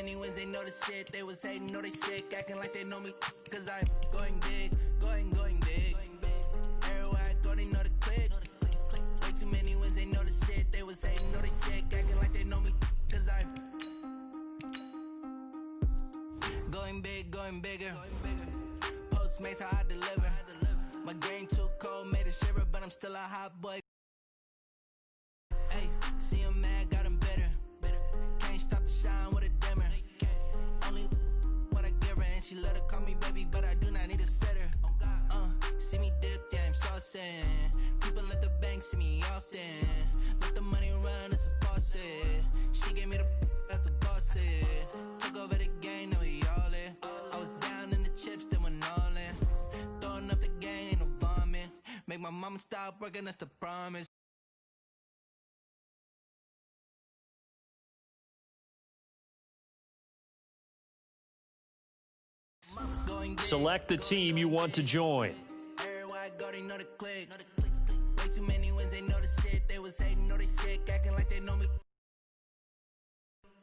many wins, they know the shit. They was hating, know they sick, acting like they know me. Cause I'm going big, going big. Everywhere I go, they know the click. Way too many wins, they know the shit. They was hating, know they sick, acting like they know me. Cause I'm going big, going bigger. Postmates how I deliver. My game too cold, made a shiver, but I'm still a hot boy. Hey, see him mad, got him bitter. Can't stop the shine with a dimmer. Only what I give her, and she let her call me baby, but I do not need a sitter. See me dip, yeah, I'm saucing. People at the bank see me often. Let the money run, it's a faucet. She gave me the that's a boss is. Took over the game, now we all in. I was down in the chips, then went all in. Throwing up the game, ain't no bombing. Make my mama stop working, that's the promise. Select the team you want to join. Everywhere I go, they know the click. Way too many wins, they know the shit. They was hating, know they sick, acting like they know me.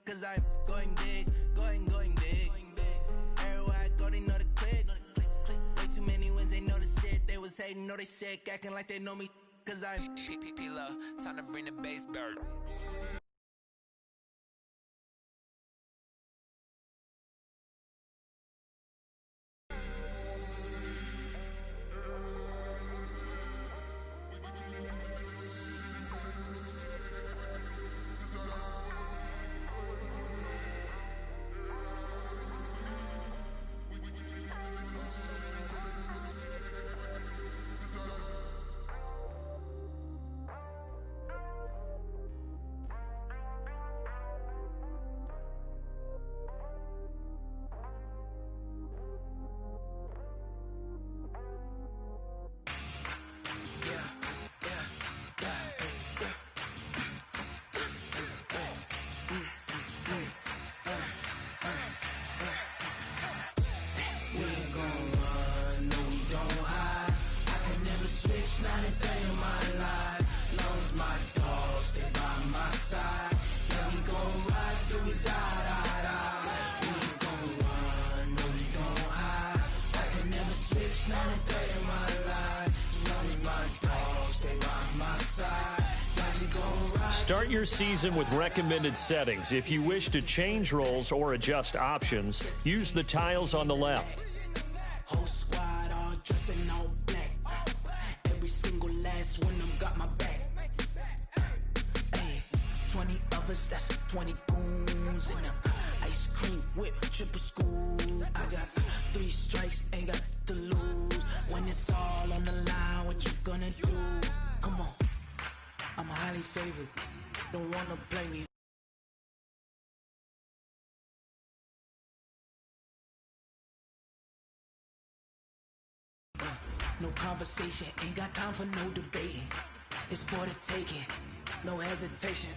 Cause I'm going big, going big. Everywhere I go, they know the click. Way too many wins, they know the shit. They was hating, know they sick, acting like they know me. Cause I'm P-P-P-Love, time to bring the bass bird. Start your season with recommended settings. If you wish to change roles or adjust options, use the tiles on the left. whole squad all dressing all black. Every single last one of them got my back. Hey, 20 of us, that's 20 goons in them. Ice cream whip, triple school. I got 3 strikes, ain't got to lose. When it's all on the line, what you gonna do? Come on, I'm highly favored. Don't wanna play me. No conversation, ain't got time for no debating. It's for the taking, no hesitation.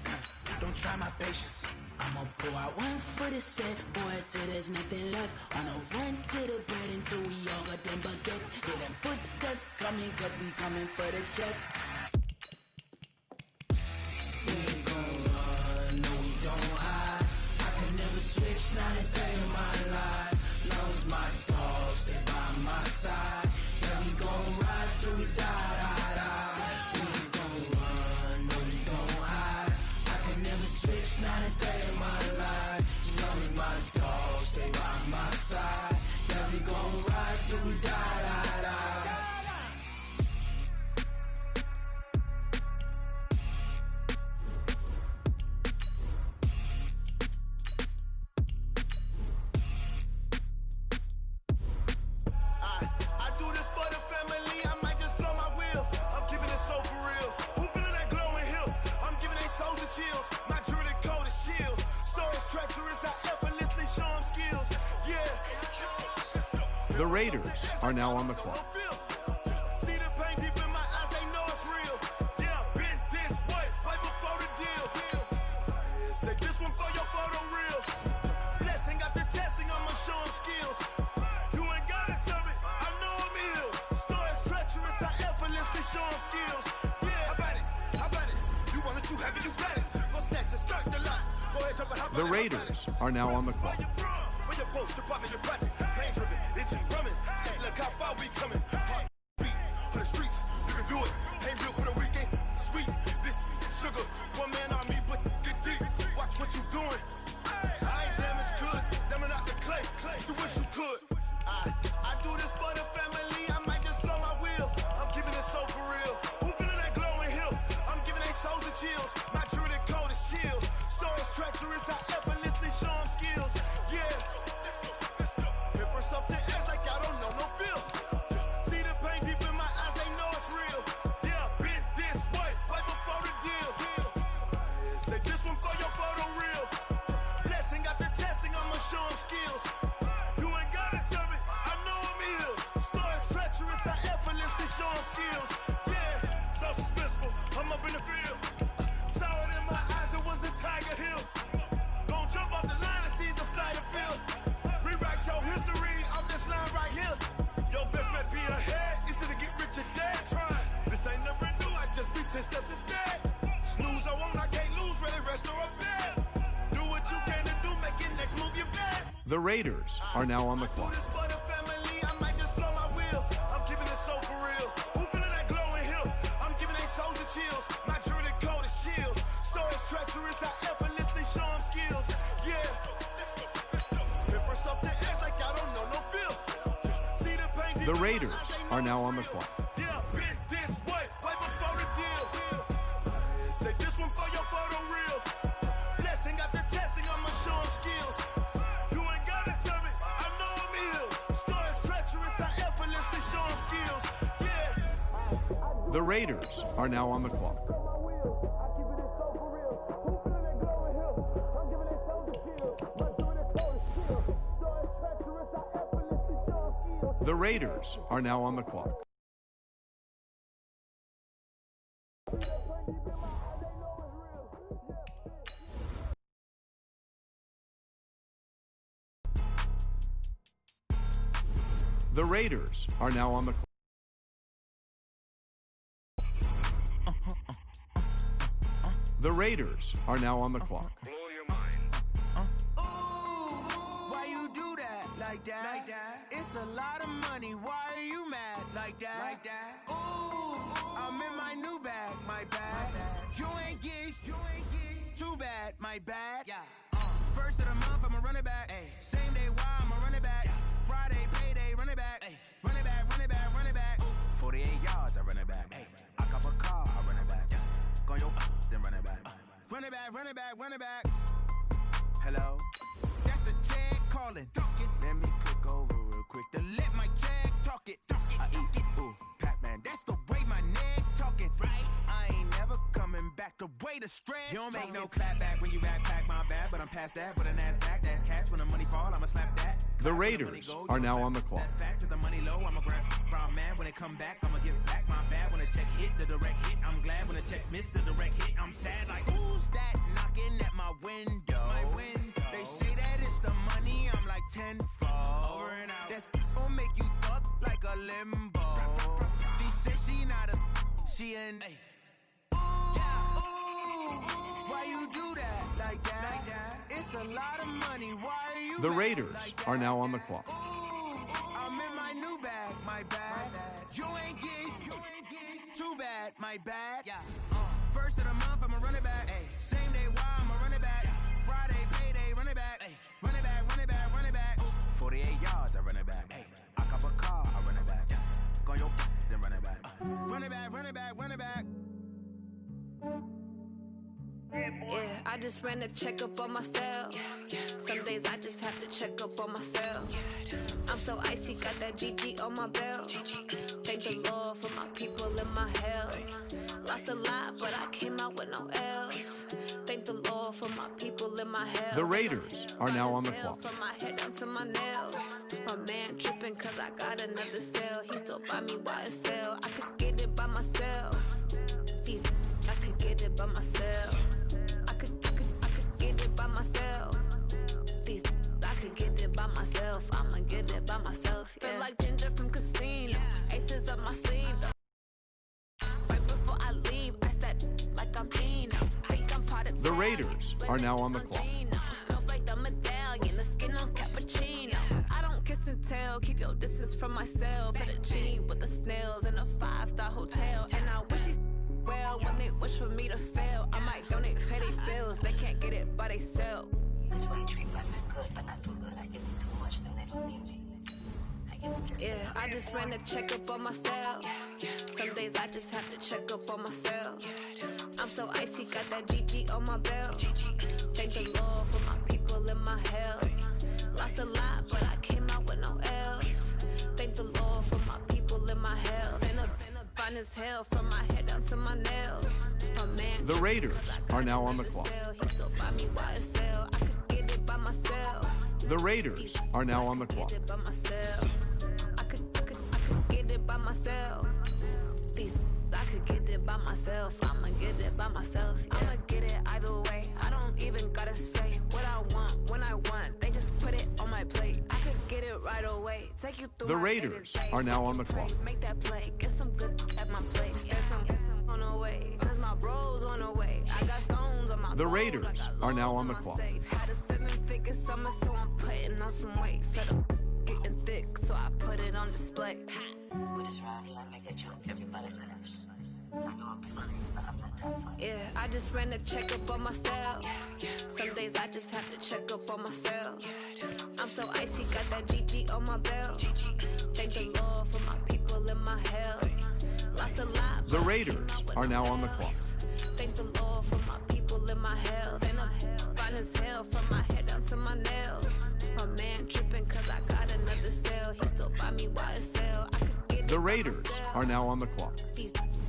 Don't try my patience. I'ma pour out one for the set, boy, till there's nothing left. On a run to the bed until we all got them baguettes. Hear them footsteps coming, cause we coming for the check. We ain't gon' run, no we don't hide. I can never switch, not a day in my life. Long as my dogs, they by my side. Yeah, we gon' ride till we die, die, die. We ain't gon' run, no we don't hide. I can never switch, not a day in my life. As long as my dogs, they by my side. Yeah, we gon' ride till we die, die, die. I do this for the family, I might just blow my wheel. I'm keeping it so for real. Who feeling that glowing hill? I'm giving they soldier chills. My jewelry code is chill. Stories treacherous, I effortlessly show them skills. Yeah. The Raiders are now on the clock. See the pain deep in my eyes, they know it's real. Yeah, been this way, right before the deal. Say this one for your photo reel. Blessing after testing, I'ma show them skills. You ain't gotta tell me, I know I'm ill. Stories treacherous, I effortlessly show them skills. Yeah, how about it? You want it, you have it, you got it. Go snatch it, start the lot. Go ahead, The Raiders are now on the clock. Where your post department, your projects, pain driven, engine drumming. Look how far we coming. Heartbeat on the streets, you can do it. Ain't built for the weekend. Sweet, this sugar, one man army, but get deep. Watch what you doing. I ain't damaged goods, damn out the clay. You wish you could. I do this for the family. I might just blow my wheel. I'm giving it so for real. Who feeling that glowing hill? I'm giving they souls the chills. My jewelry cold is chill. Stories treacherous, I effortlessly show them skills. Yeah. Paper stuff the edge like I don't know no feel. See the pain deep in my eyes, they know it's real. Yeah, been this way, right before the deal. Say this one for your photo reel. Blessing after testing, I'ma show them skills. You ain't gotta tell me, I know I'm ill. Stories treacherous, I effortlessly show them skills. Yeah, so suspenseful, I'm up in the field. Saw it in my eyes, it was the Tiger Hill. Don't jump off the line and see the flight of field. Rewrite your history on this line right here. Your best bet be ahead, easy to get rich or dead. Trying, this ain't never new, I just be 10 steps instead. Snooze or won't, I can't lose, ready, rest or a bed. Do what you can to do, make your next move your best. The Raiders are now on the clock. Do this for the family, I might just blow my wheel. I'm giving it so for real. Who feeling that glowing hill? I'm giving they souls the chills. My jewelry cold is chill. Stories treacherous, I effortlessly show them skills. Yeah. Paper stuff the edge like I don't know no feel. See the pain deep The in my Raiders eyes, they are know now it's on the real. clock. Yeah, been this way, right before the deal. Say this one for your photo reel. Blessing after testing, I'ma show them skills. You ain't gotta tell me, I know I'm ill. Stories treacherous, I effortlessly show them skills. Yeah. The Raiders are now on the clock. The Raiders are now on the clock. The Raiders are now on the clock. The Raiders are now on the clock. Why you do that like that? It's a lot of money. Why are you mad like that? Ooh, I'm in my new bag, my bad. You ain't get too bad, my bad. First of the month, I'ma run it back. Same day, why I'ma run it back. Friday, payday, run it back. Run it back, run it back, run it back. 48 yards, I run it back. I cop a car, I run it back. Go your then run it back. Run it back, run it back, run it back. Hello? That's the jag calling. Let me click over real quick to let my jag talk it. I eat it, ooh, Pac-Man. That's the way my neck talking. Right? I ain't never coming back the way the stress. You don't make no clap back when you backpack, my bad. But I'm past that with a NASDAQ. That's cash when the money fall, I'ma slap that. The Raiders are now on the clock. That's facts, if the money low, I'ma grab brown man. When it come back, I'ma give back my bad. When the check hit, the direct hit. I'm glad when the check missed the direct hit. I'm sad like, who's that knocking at my window? My window. They say that it's the money, I'm like tenfold. Over and out. That's gon' make you up like a limbo. She said she not a, she an. Why you do that like that? It's a lot of money. Why are you The mad Raiders like are that? now on the clock. I'm in my new bag, my bad. You ain't get too bad, my bad. First of the month, I'ma run it back. Same day, why I'ma run it back. Friday, payday, run it back. Run it back, run it back, run it back. 48 yards, I run it back. I cop a car, I run it back. Go your then run it back. Run it back, run it back, run it back. Yeah, I just ran a checkup on myself. Some days I just have to check up on myself. I'm so icy, got that GG on my belt. Thank the Lord for my people and my health. Lost a lot, but I came out with no else. Thank the Lord for my people and my health. The Raiders are now on the clock. From my head down to my nails. My man tripping cause I got another cell. He still buy me YSL. I could get it by myself. I could get it by myself. I could get it by myself. I could get it by myself. I'ma get it by myself. Yeah. Feel like Ginger from Casino. Aces up my sleeve. Right before I leave, I said like I'm Dino. Think I'm part of The Raiders are now on the clock. tell. Keep your distance from myself. At a genie with the snails in a 5-star hotel. And I wish he well when they wish for me to fail. I might donate petty bills. They can't get it by they sell. That's why I treat women good, but not too good. I give them too much, then they don't need me. I give them just yeah, I just ran a checkup on myself. Some days I just have to check up on myself. I'm so icy, got that GG on my belt. Thank the Lord for my people in my health. Lost a lot, but I came out with no L's. Thank the Lord for my people in my health. And a fine as hell from my head down to my nails. The Raiders are now on the clock. He still buy me YSL. I could get it by myself. The Raiders are now on the clock. I could get it by myself. I could get it by myself. I'ma get it by myself. Yeah. I'ma get it either way. I don't even gotta say what I want when I want. They just put it on my plate. I could get it right away. Take you through the Raiders are now on the clock. Make that play. Get some good at my place. There's some on the way. Cause my bros on the way. I got stones on my The Raiders are now on the clock. Had a 7-figure summer, so I'm putting on some weight. Set up getting thick, so I put it on display. With this round, I make a joke, everybody laughs. I know I'm funny, but I'm not that funny. Yeah, I just ran a checkup on myself. Some days I just have to check up on myself. I'm so icy, got that GG on my belt. Thank the Lord for my people in my health. Lost a lot. The Raiders are now on the clock. Thank the Lord for my people in my health. And I'm fine as hell from my head down to my nails. My man tripping cause I got another sale. He still buy me YSL. I could get it The Raiders are now on the clock.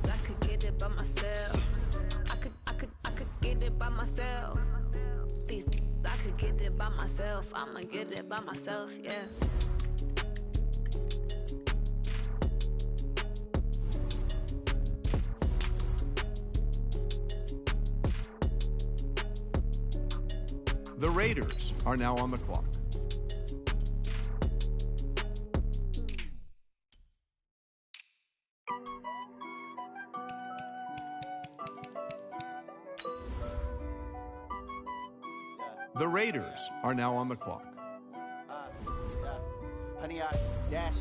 I could get it by myself. I could get it by myself. I could get it by myself. I'ma get it by myself, yeah. The Raiders are now on the clock. The Raiders are now on the clock. Honey, I dash,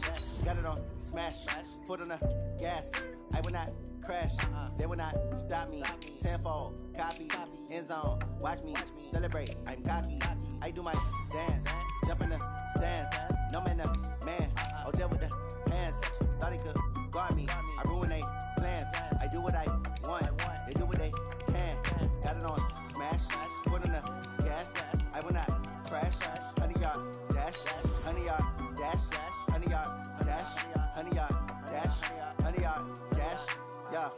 got it on smash, foot on the gas. I will not crash, they will not stop me. Tenfold, copy, end zone, watch me celebrate. I'm cocky, I do my dance, jump in the stands. No man, the man, oh there with the hands. Thought he could guard me, I ruin they plans. I do what I want, they do what they can. Got it on smash, foot on the gas. I will not crash, honey, y'all dash, honey, y'all dash, honey, y'all dash, honey, y'all dash, honey, y'all dash, yeah.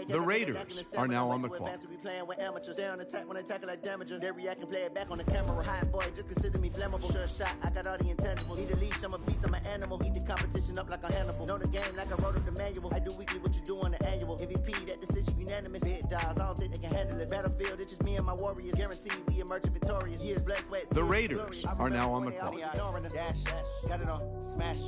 The Raiders are now on the clock. We playing with amateurs. They on attack when they tackle like damager. They react and play it back on the camera. Hot boy, just consider me flammable. Sure shot, I got all the intangibles. Need a leash, I'm a beast, I'm an animal. Eat the competition up like a Hannibal. Know the game like I wrote up the manual. I do weekly what you do on the annual. MVP, that decision unanimous. Big dials, I don't think they can handle it. Battlefield, it's just me and my warriors. Guaranteed we emerge victorious. Years blessed, sweat. The Raiders are now on the clock. Dash, got it on smash,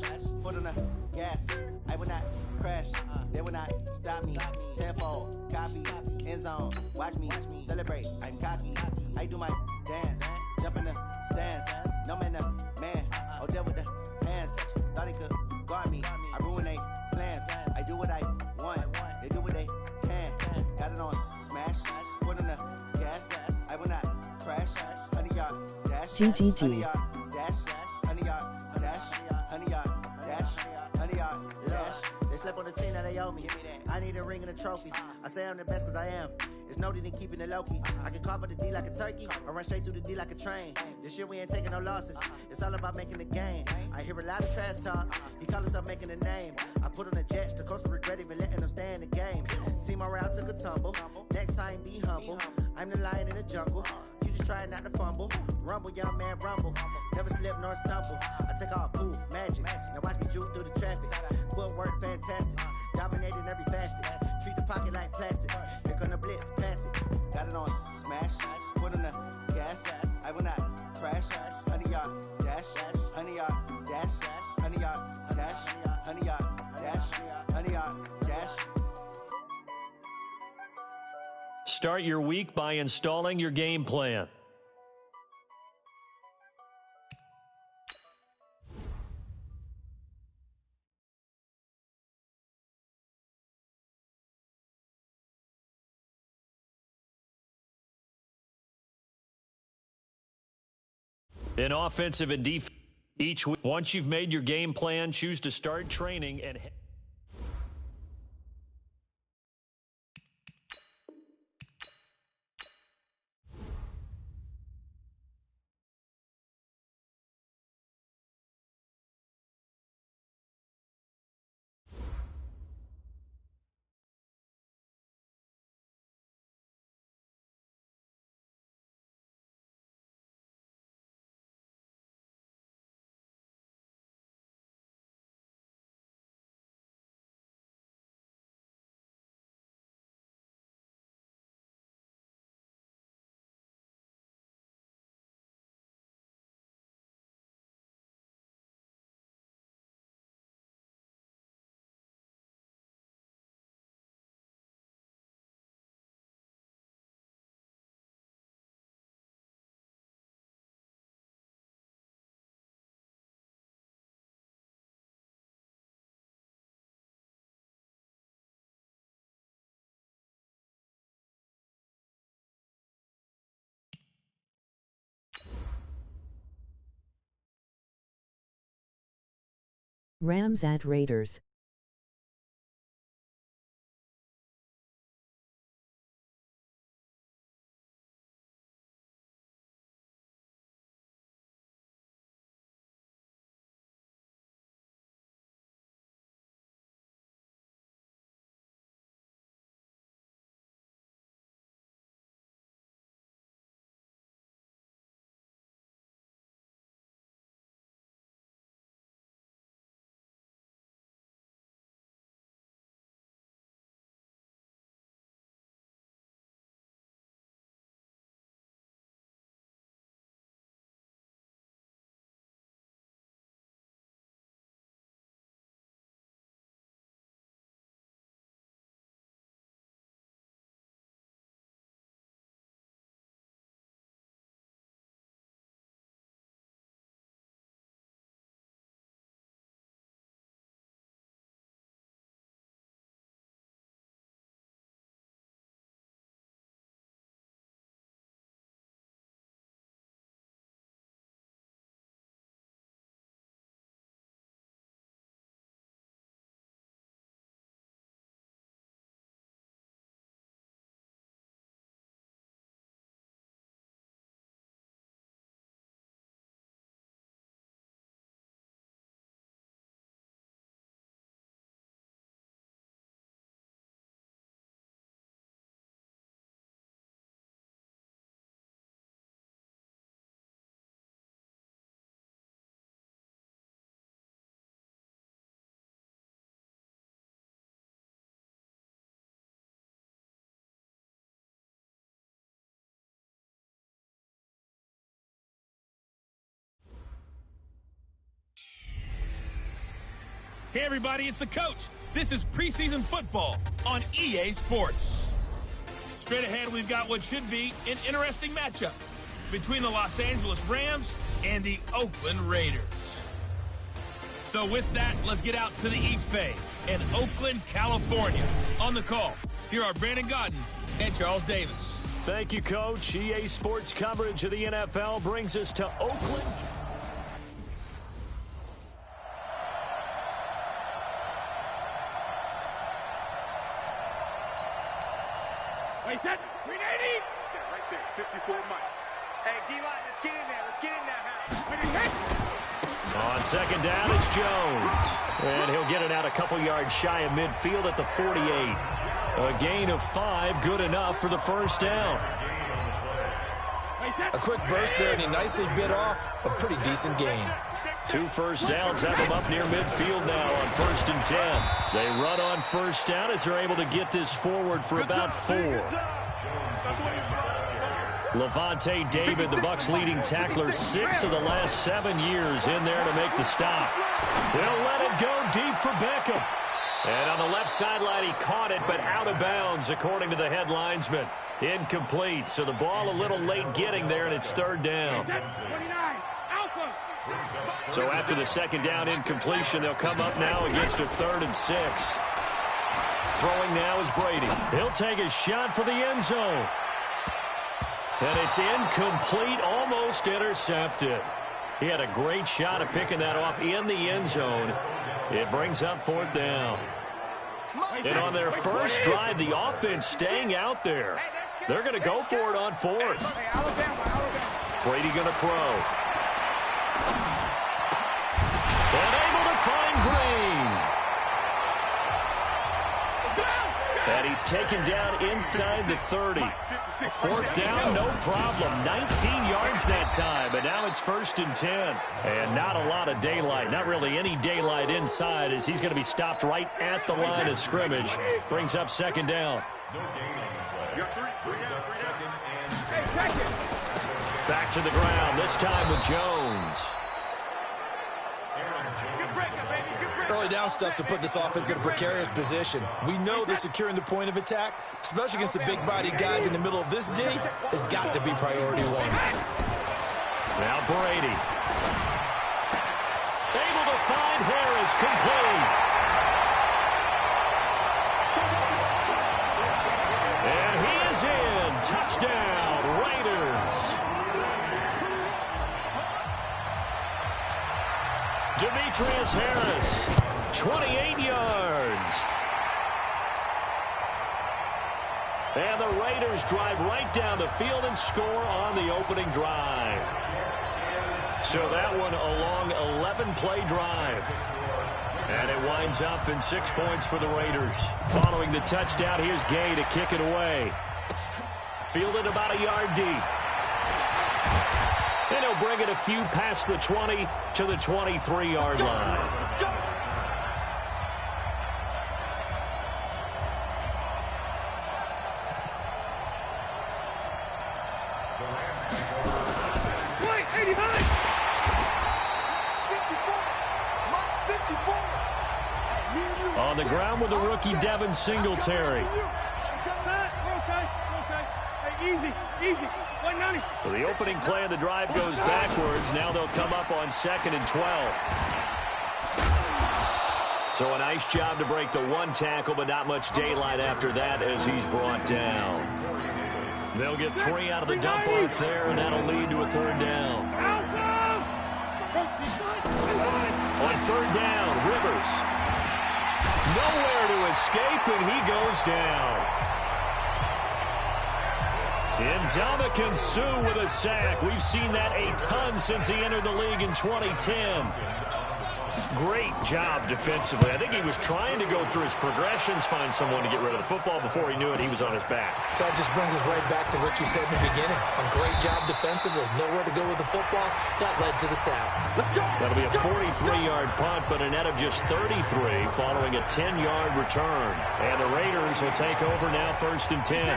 foot on the gas. I will not crash, they will not stop me. Tenfold, copy, end zone, watch me celebrate. I'm cocky, I do my dance, jump in the stands. No man, the man, oh there with the hands. Thought he could guard me, I ruin they plans. I do what I want, they do what they can. Got it on smash, foot on the gas. I will not crash, honey y'all dash, GGG. honey y'all dash, honey y'all dash, honey y'all dash, honey y'all dash. They slept on the team that they owe me. I need a ring and a trophy. I say I'm the best cause I am. It's no need in keeping it low-key. I can carve up the D like a turkey or run straight through the D like a train. This year we ain't taking no losses. It's all about making the game. I hear a lot of trash talk. He call himself making a name. I put on the Jets. The coach will regret even letting them stay in the game. Team morale took a tumble. Next time be humble. I'm the lion in the jungle. You just trying not to fumble. Rumble, young man, rumble. Never slip nor stumble. I take off, poof, magic. Now watch me juke through the traffic. Footwork fantastic. Dominating every facet. Treat the pocket like plastic. Here come the blitz, pass it. Got it on smash. Foot on the gas. I will not crash. Honey, y'all dash. Honey, y'all dash. Honey, y'all dash. Honey, y'all dash. Honey, y'all dash. Start your week by installing your game plan. In offensive and defense, each week, once you've made your game plan, choose to start training and Rams at Raiders. Hey everybody, it's the coach. This is preseason football on EA Sports. Straight ahead, we've got what should be an interesting matchup between the Los Angeles Rams and the Oakland Raiders. So with that, let's get out to the East Bay in Oakland, California. On the call, here are Brandon Godden and Charles Davis. Thank you, Coach. EA Sports coverage of the NFL brings us to Oakland. Wait, that 380? Yeah, right there, 54 Mike. Hey, D-line, let's get in there. Let's get in there, House. On second down, it's Jones. And he'll get it out a couple yards shy of midfield at the 48. A gain of 5, good enough for the first down. A quick burst there, and he nicely bit off a pretty decent gain. 2 first downs have them up near midfield now on 1st and 10. They run on first down as they're able to get this forward for about 4. Levante David, the Bucs' leading tackler, 6 of the last 7 years in there to make the stop. They'll let it go deep for Beckham. And on the left sideline, he caught it, but out of bounds, according to the head linesman. Incomplete, so the ball a little late getting there, and it's 3rd down. So after the second down incompletion, they'll come up now against a 3rd and 6. Throwing now is Brady. He'll take a shot for the end zone. And it's incomplete, almost intercepted. He had a great shot at picking that off in the end zone. It brings up 4th down. And on their first drive, the offense staying out there. They're going to go for it on 4th. Brady going to throw. And able to find Green. And he's taken down inside the 30. 4th down, no problem. 19 yards that time, but now it's 1st and 10. And not a lot of daylight, not really any daylight inside, as he's going to be stopped right at the line of scrimmage. Brings up 2nd down. Back to the ground, this time with Jones. Early down stuff to put this offense in a precarious position. We know they're securing the point of attack, especially against the big-bodied guys in the middle of this D. Has got to be priority 1. Now Brady. Able to find Harris, complete. And he is in. Touchdown, Raiders. Demetrius Harris, 28 yards. And the Raiders drive right down the field and score on the opening drive. So that one a long 11-play drive. And it winds up in 6 points for the Raiders. Following the touchdown, here's Gay to kick it away. Fielded about a yard deep. And he'll bring it a few past the 20 to the 23-yard line. On the ground with the rookie Devin Singletary. Easy. So the opening play of the drive goes backwards. Now they'll come up on 2nd and 12. So a nice job to break the 1 tackle, but not much daylight after that as he's brought down. They'll get 3 out of the dump off there, and that'll lead to a 3rd down. On 3rd down, Rivers. Nowhere to escape, and he goes down. Ndamukong Suh with a sack. We've seen that a ton since he entered the league in 2010. Great job defensively. I think he was trying to go through his progressions, find someone to get rid of the football. Before he knew it, he was on his back. That just brings us right back to what you said in the beginning. A great job defensively. Nowhere to go with the football. That led to the sack. That'll be a 43-yard punt, but a net of just 33 following a 10-yard return. And the Raiders will take over now 1st and 10.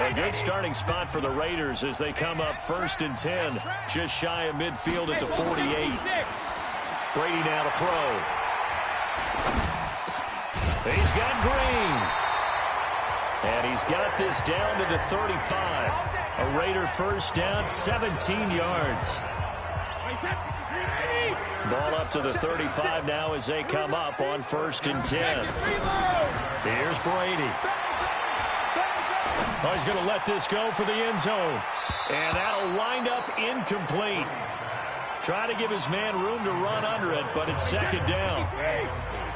A good starting spot for the Raiders as they come up 1st and 10, just shy of midfield at the 48. Brady now to throw. He's got Green. And he's got this down to the 35. A Raider 1st down, 17 yards. Ball up to the 35 now as they come up on 1st and 10. Here's Brady. Oh, he's going to let this go for the end zone. And that'll wind up incomplete. Trying to give his man room to run under it, but it's 2nd down.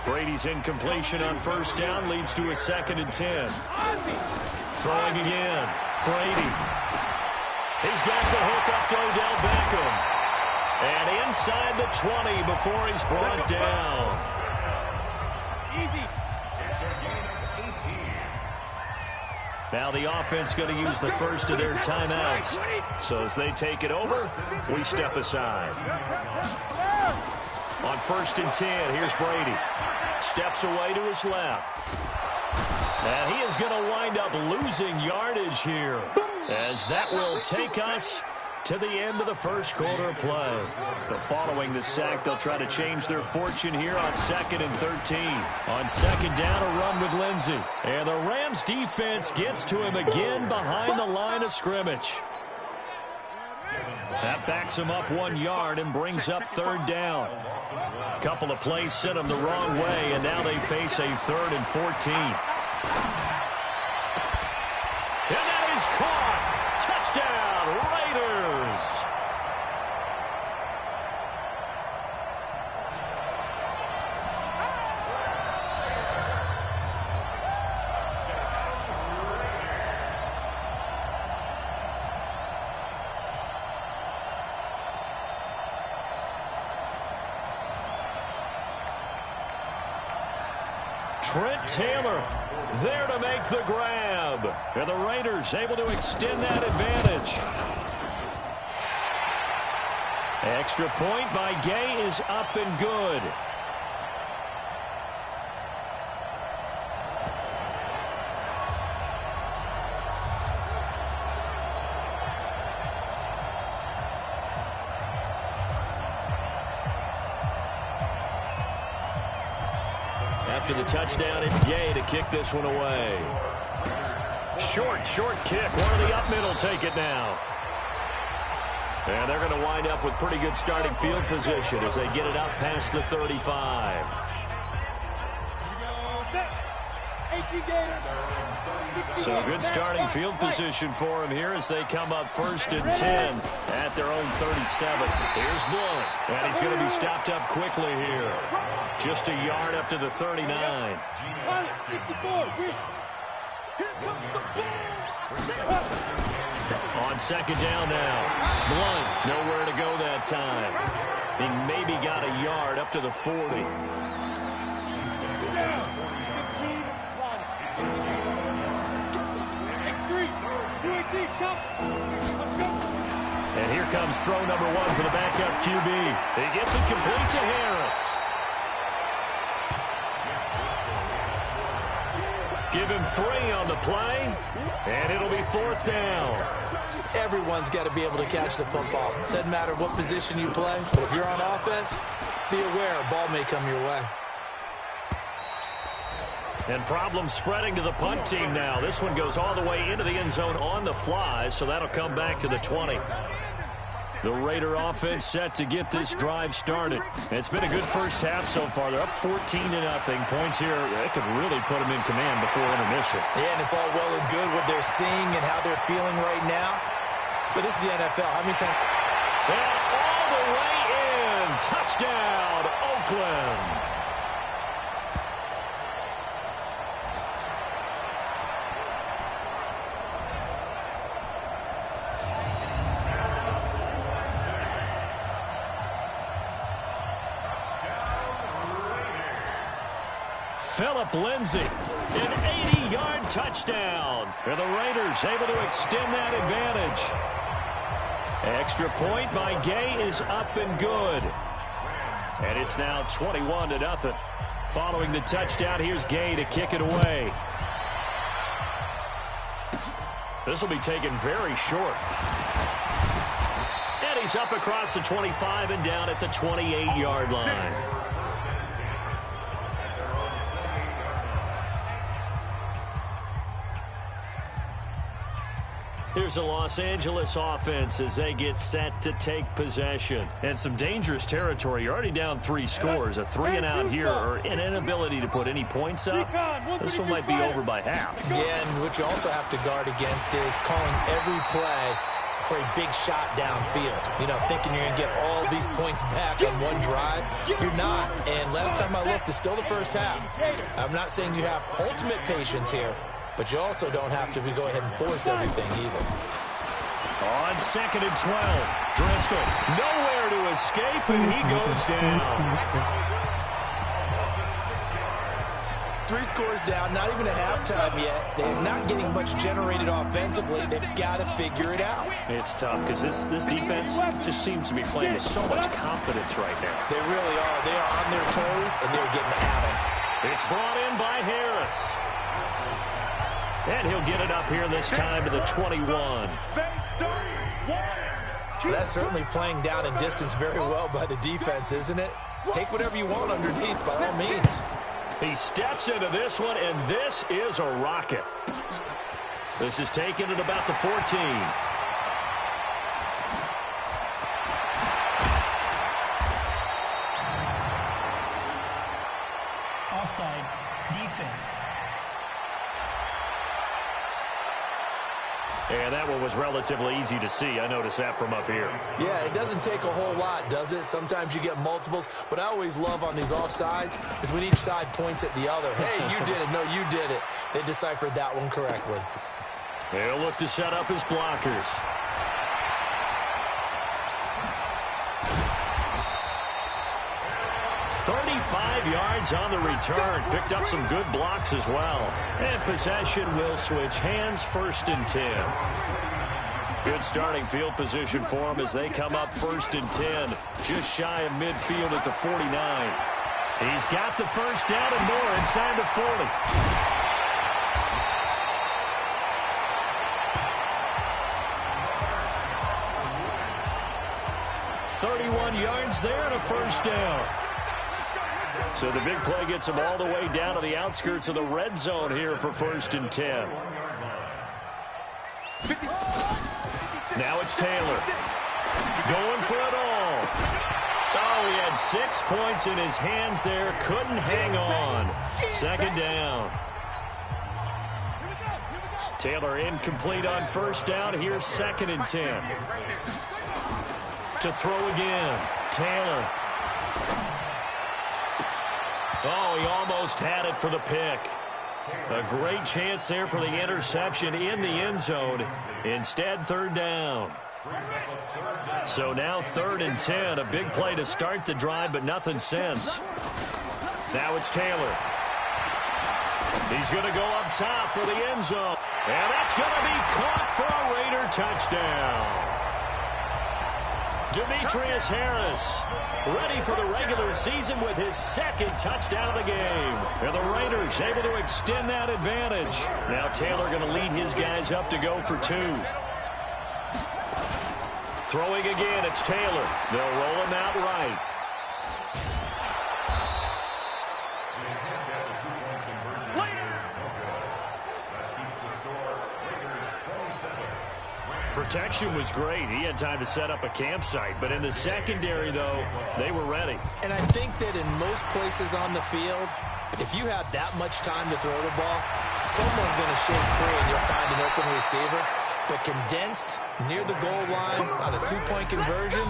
Brady's incompletion on 1st down leads to a 2nd and 10. Throwing again. Brady. He's got the hook up to Odell Beckham. And inside the 20 before he's brought down. Now the offense going to use the first of their timeouts. So as they take it over, we step aside. On 1st and 10, here's Brady. Steps away to his left. And he is going to wind up losing yardage here, as that will take us to the end of the first quarter of play. But following the sack, they'll try to change their fortune here on 2nd and 13. On 2nd down, a run with Lindsey. And the Rams defense gets to him again behind the line of scrimmage. That backs him up 1 yard and brings up 3rd down. A couple of plays sent them the wrong way, and now they face a 3rd and 14. And that is caught. Touchdown, Raiders. Trent Taylor there to make the grab. And the Raiders able to extend that advantage. Extra point by Gay is up and good. After the touchdown, it's Gay to kick this one away. Short kick. One of the up middle take it now. And they're going to wind up with pretty good starting field position as they get it up past the 35. So good starting field position for him here as they come up 1st and 10 at their own 37. Here's Blunt, and he's going to be stopped up quickly here. Just a yard up to the 39. On 2nd down now. Blunt, nowhere to go that time. He maybe got a yard up to the 40. And here comes throw number 1 for the backup QB. He gets it complete to Harris. Give him 3 on the play, and it'll be 4th down. Everyone's got to be able to catch the football. Doesn't matter what position you play, but if you're on offense, be aware a ball may come your way. And problems spreading to the punt team now. This one goes all the way into the end zone on the fly, so that'll come back to the 20. The Raider offense set to get this drive started. It's been a good first half so far. They're up 14-0. Points here, that could really put them in command before intermission. Yeah, and it's all well and good what they're seeing and how they're feeling right now. But this is the NFL. How many times? And all the way in. Touchdown, Oakland. Phillip Lindsay, an 80-yard touchdown. And the Raiders able to extend that advantage. Extra point by Gay is up and good. And it's now 21-0. Following the touchdown, here's Gay to kick it away. This will be taken very short. And he's up across the 25 and down at the 28-yard line. Here's the Los Angeles offense as they get set to take possession. And some dangerous territory. You're already down 3 scores. A 3-and-out here or an inability to put any points up. This one might be over by half. Yeah, and what you also have to guard against is calling every play for a big shot downfield. You know, thinking you're going to get all these points back on one drive. You're not. And last time I looked, it's still the first half. I'm not saying you have ultimate patience here, but you also don't have to go ahead and force everything either. On 2nd and 12, Driscoll nowhere to escape, and he goes down. 3 scores down, not even a halftime yet. They're not getting much generated offensively. They've got to figure it out. It's tough because this defense just seems to be playing with so much confidence right now. They really are. They are on their toes, and they're getting at it. It's brought in by Harris. And he'll get it up here this time to the 21. That's certainly playing down in distance very well by the defense, isn't it? Take whatever you want underneath, by all means. He steps into this one, and this is a rocket. This is taken at about the 14. Offside, defense. And that one was relatively easy to see. I noticed that from up here. Yeah, it doesn't take a whole lot, does it? Sometimes you get multiples. What I always love on these offsides is when each side points at the other. Hey, you did it. No, you did it. They deciphered that one correctly. They'll look to set up his blockers. 35 yards on the return. Picked up some good blocks as well. And possession will switch hands, 1st and 10. Good starting field position for them as they come up 1st and 10. Just shy of midfield at the 49. He's got the first down and more inside the 40. 31 yards there and a first down. So the big play gets them all the way down to the outskirts of the red zone here for 1st and 10. Now it's Taylor. Going for it all. Oh, he had 6 points in his hands there. Couldn't hang on. 2nd down. Taylor incomplete on 1st down. Here's 2nd and 10. To throw again. Taylor. Oh, he almost had it for the pick. A great chance there for the interception in the end zone. Instead, 3rd down. So now 3rd and 10. A big play to start the drive, but nothing since. Now it's Taylor. He's going to go up top for the end zone. And that's going to be caught for a Raider touchdown. Demetrius Harris, ready for the regular season with his 2nd touchdown of the game. And the Raiders able to extend that advantage. Now Taylor going to lead his guys up to go for 2. Throwing again, it's Taylor. They'll roll him out right. Protection was great. He had time to set up a campsite. But in the secondary, though, they were ready. And I think that in most places on the field, if you have that much time to throw the ball, someone's going to shake free and you'll find an open receiver. But condensed, near the goal line, on a 2-point conversion,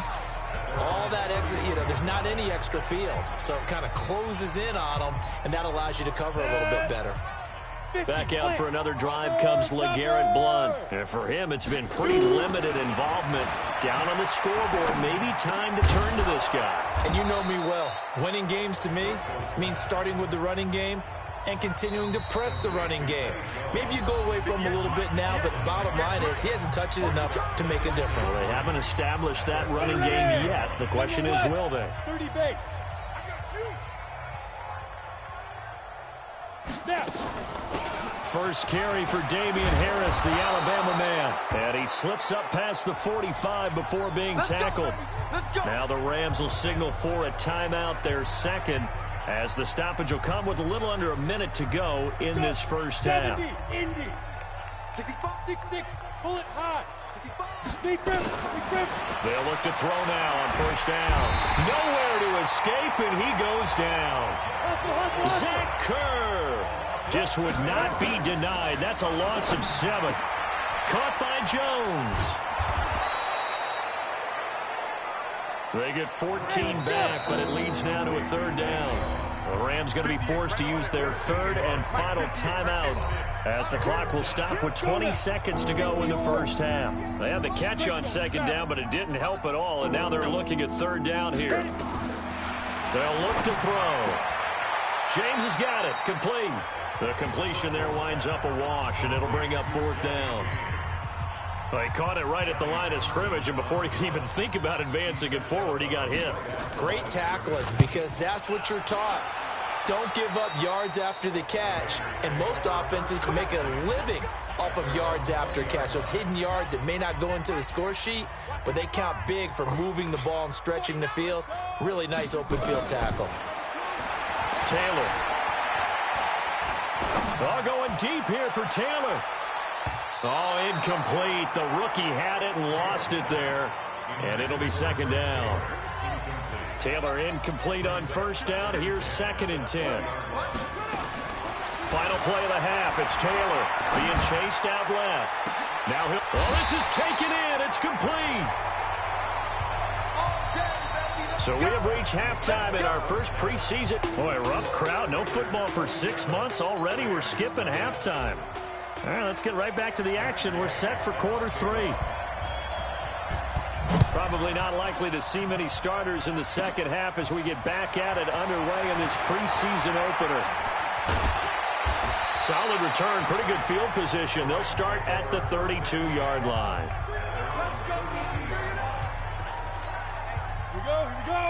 all that exit, there's not any extra field. So it kind of closes in on them, and that allows you to cover a little bit better. Back out for another drive comes LeGarrette Blount. And for him, it's been pretty limited involvement. Down on the scoreboard, maybe time to turn to this guy. And you know me well. Winning games to me means starting with the running game and continuing to press the running game. Maybe you go away from him a little bit now, but the bottom line is he hasn't touched it enough to make a difference. Well, they haven't established that running game yet. The question is, will they? 30 base. First carry for Damian Harris, the Alabama man. And he slips up past the 45 before being tackled. Now the Rams will signal for a timeout, their 2nd, as the stoppage will come with a little under a minute to go in this first half. 65-66, pull it high. They'll look to throw now on 1st down. Nowhere to escape, and he goes down. Zach Kerr just would not be denied. That's a loss of 7. Caught by Jones. They get 14 back, but it leads now to a 3rd down. The Rams going to be forced to use their 3rd and final timeout as the clock will stop with 20 seconds to go in the first half. They had the catch on 2nd down, but it didn't help at all, and now they're looking at 3rd down here. They'll look to throw. James has got it. Complete. The completion there winds up a wash, and it'll bring up 4th down. He caught it right at the line of scrimmage, and before he could even think about advancing it forward, he got hit. Great tackling, because that's what you're taught. Don't give up yards after the catch, and most offenses make a living off of yards after catch. Those hidden yards that may not go into the score sheet, but they count big for moving the ball and stretching the field. Really nice open field tackle. Taylor. Oh, going deep here for Taylor. Oh, incomplete. The rookie had it and lost it there. And it'll be 2nd down. Taylor incomplete on 1st down. Here's 2nd and 10. Final play of the half. It's Taylor being chased out left. Now he'll... Oh, this is taken in. It's complete. So we have reached halftime in our first preseason. Boy, rough crowd. No football for 6 months. Already we're skipping halftime. All right, let's get right back to the action. We're set for quarter 3. From Probably not likely to see many starters in the second half as we get back at it underway in this preseason opener. Solid return, pretty good field position. They'll start at the 32-yard line.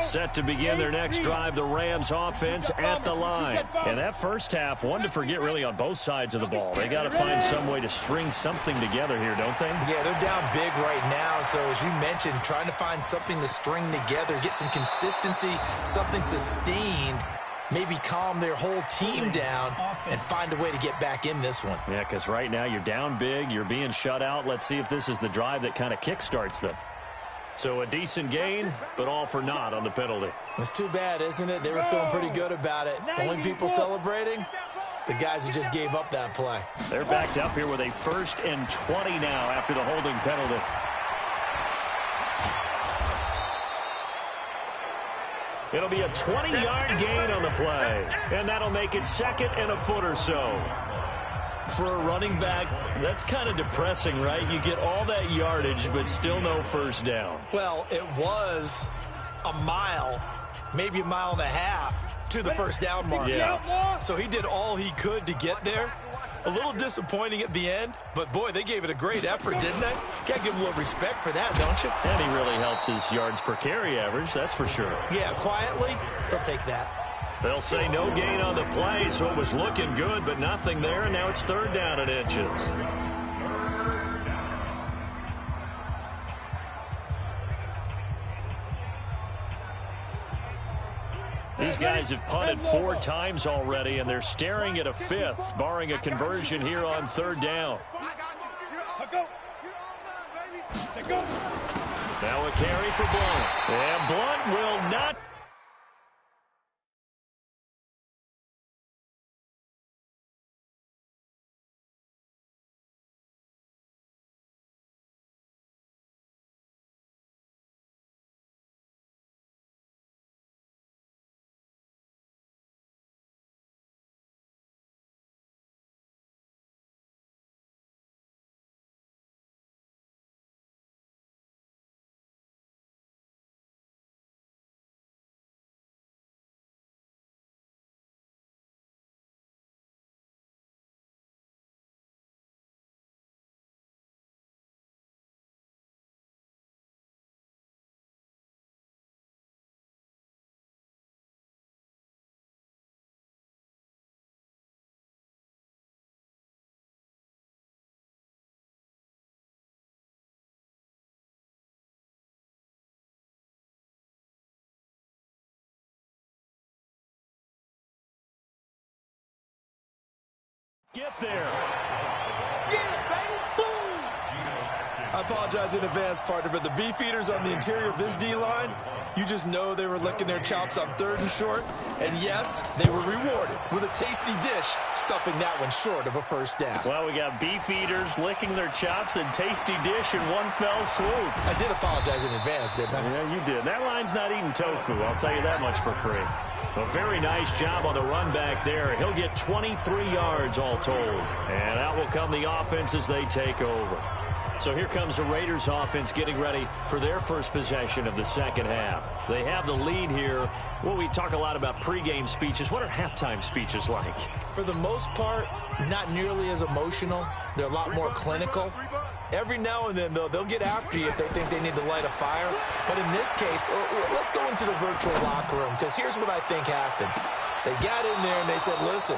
Set to begin their next drive, the Rams offense at the line. And that first half, one to forget really on both sides of the ball. They got to find some way to string something together here, don't they? Yeah, they're down big right now. So as you mentioned, trying to find something to string together, get some consistency, something sustained, maybe calm their whole team down and find a way to get back in this one. Yeah, because right now you're down big, you're being shut out. Let's see if this is the drive that kind of kickstarts them. So a decent gain, but all for naught on the penalty. It's too bad, isn't it? They were feeling pretty good about it. Only people celebrating, the guys who just gave up that play. They're backed up here with a 1st and 20 now after the holding penalty. It'll be a 20-yard gain on the play, and that'll make it 2nd and a foot or so. For a running back, that's kind of depressing, right? You get all that yardage, but still no first down. Well, it was a mile, maybe a mile and a half to the first down mark. Yeah. So he did all he could to get there. A little disappointing at the end, but boy, they gave it a great effort, didn't they? Got to give him a little respect for that, don't you? And he really helped his yards per carry average, that's for sure. Yeah, quietly, he'll take that. They'll say no gain on the play, so it was looking good, but nothing there, and now it's 3rd down and inches. These guys have punted 4 times already, and they're staring at a 5th, barring a conversion here on 3rd down. Now a carry for Blunt. And Blunt will not. Get there. I apologize in advance, partner, but the beefeaters on the interior of this D-line, you just know they were licking their chops on 3rd and short. And yes, they were rewarded with a tasty dish, stuffing that one short of a first down. Well, we got beefeaters licking their chops and tasty dish in one fell swoop. I did apologize in advance, didn't I? Yeah, you did. That line's not eating tofu, I'll tell you that much for free. A very nice job on the run back there. He'll get 23 yards all told. And out will come the offense as they take over. So here comes the Raiders offense getting ready for their first possession of the second half. They have the lead here. Well, we talk a lot about pregame speeches. What are halftime speeches like? For the most part, not nearly as emotional. They're a lot more clinical. Every now and then, though, they'll get after you if they think they need to light a fire. But in this case, let's go into the virtual locker room, because here's what I think happened. They got in there and they said, listen,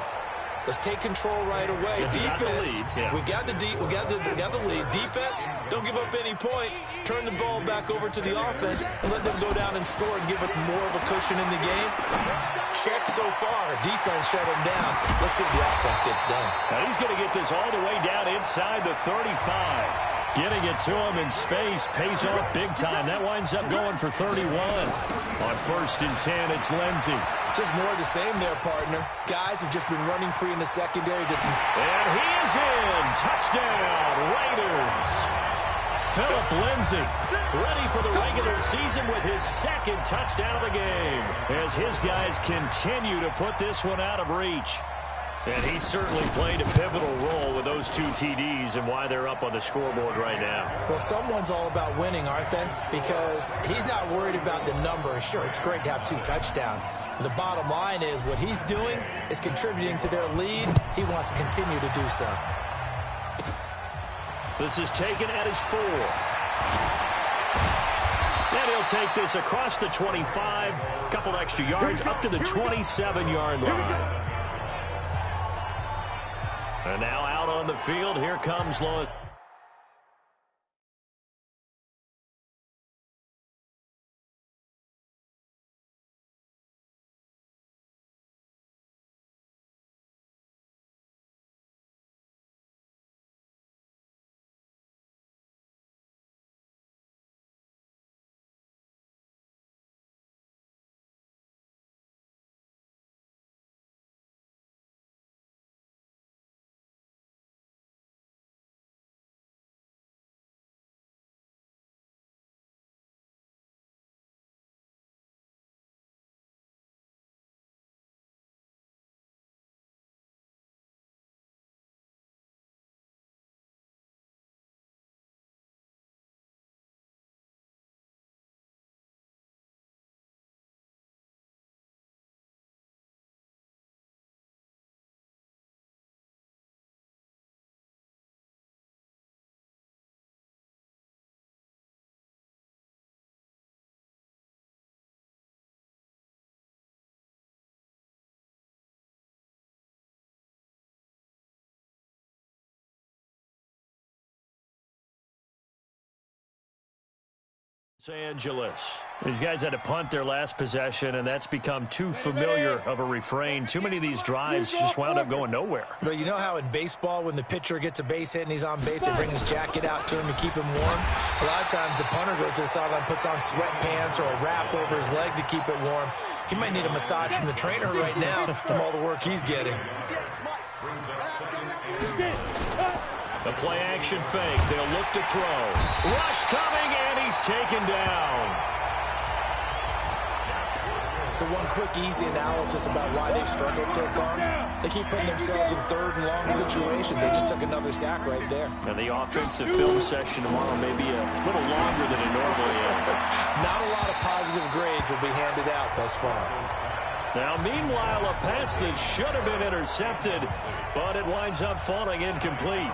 let's take control right away. Defense, we got the lead. Defense, don't give up any points. Turn the ball back over to the offense and let them go down and score and give us more of a cushion in the game. Check so far. Defense shut him down. Let's see if the offense gets done. Now he's going to get this all the way down inside the 35. Getting it to him in space pays off big time. That winds up going for 31. On 1st and 10, it's Lindsey. Just more of the same there, partner. Guys have just been running free in the secondary this entire. And he is in. Touchdown, Raiders. Phillip Lindsay ready for the regular season with his 2nd touchdown of the game as his guys continue to put this one out of reach. And he certainly played a pivotal role with those 2 TDs and why they're up on the scoreboard right now. Well, someone's all about winning, aren't they? Because he's not worried about the number. Sure, it's great to have 2 touchdowns. But the bottom line is what he's doing is contributing to their lead. He wants to continue to do so. This is taken at his 4. And he'll take this across the 25. A couple extra yards up to the 27-yard line. And now out on the field, here comes Los. Angeles. These guys had to punt their last possession, and that's become too familiar of a refrain. Too many of these drives just wound up going nowhere. But you know how in baseball, when the pitcher gets a base hit and he's on base, they bring his jacket out to him to keep him warm? A lot of times the punter goes to the sideline, puts on sweatpants or a wrap over his leg to keep it warm. He might need a massage from the trainer right now from all the work he's getting. The play-action fake. They'll look to throw. Rush coming, and he's taken down. So one quick, easy analysis about why they've struggled so far. They keep putting themselves in 3rd and long situations. They just took another sack right there. And the offensive film session tomorrow may be a little longer than it normally is. Not a lot of positive grades will be handed out thus far. Now, meanwhile, a pass that should have been intercepted, but it winds up falling incomplete.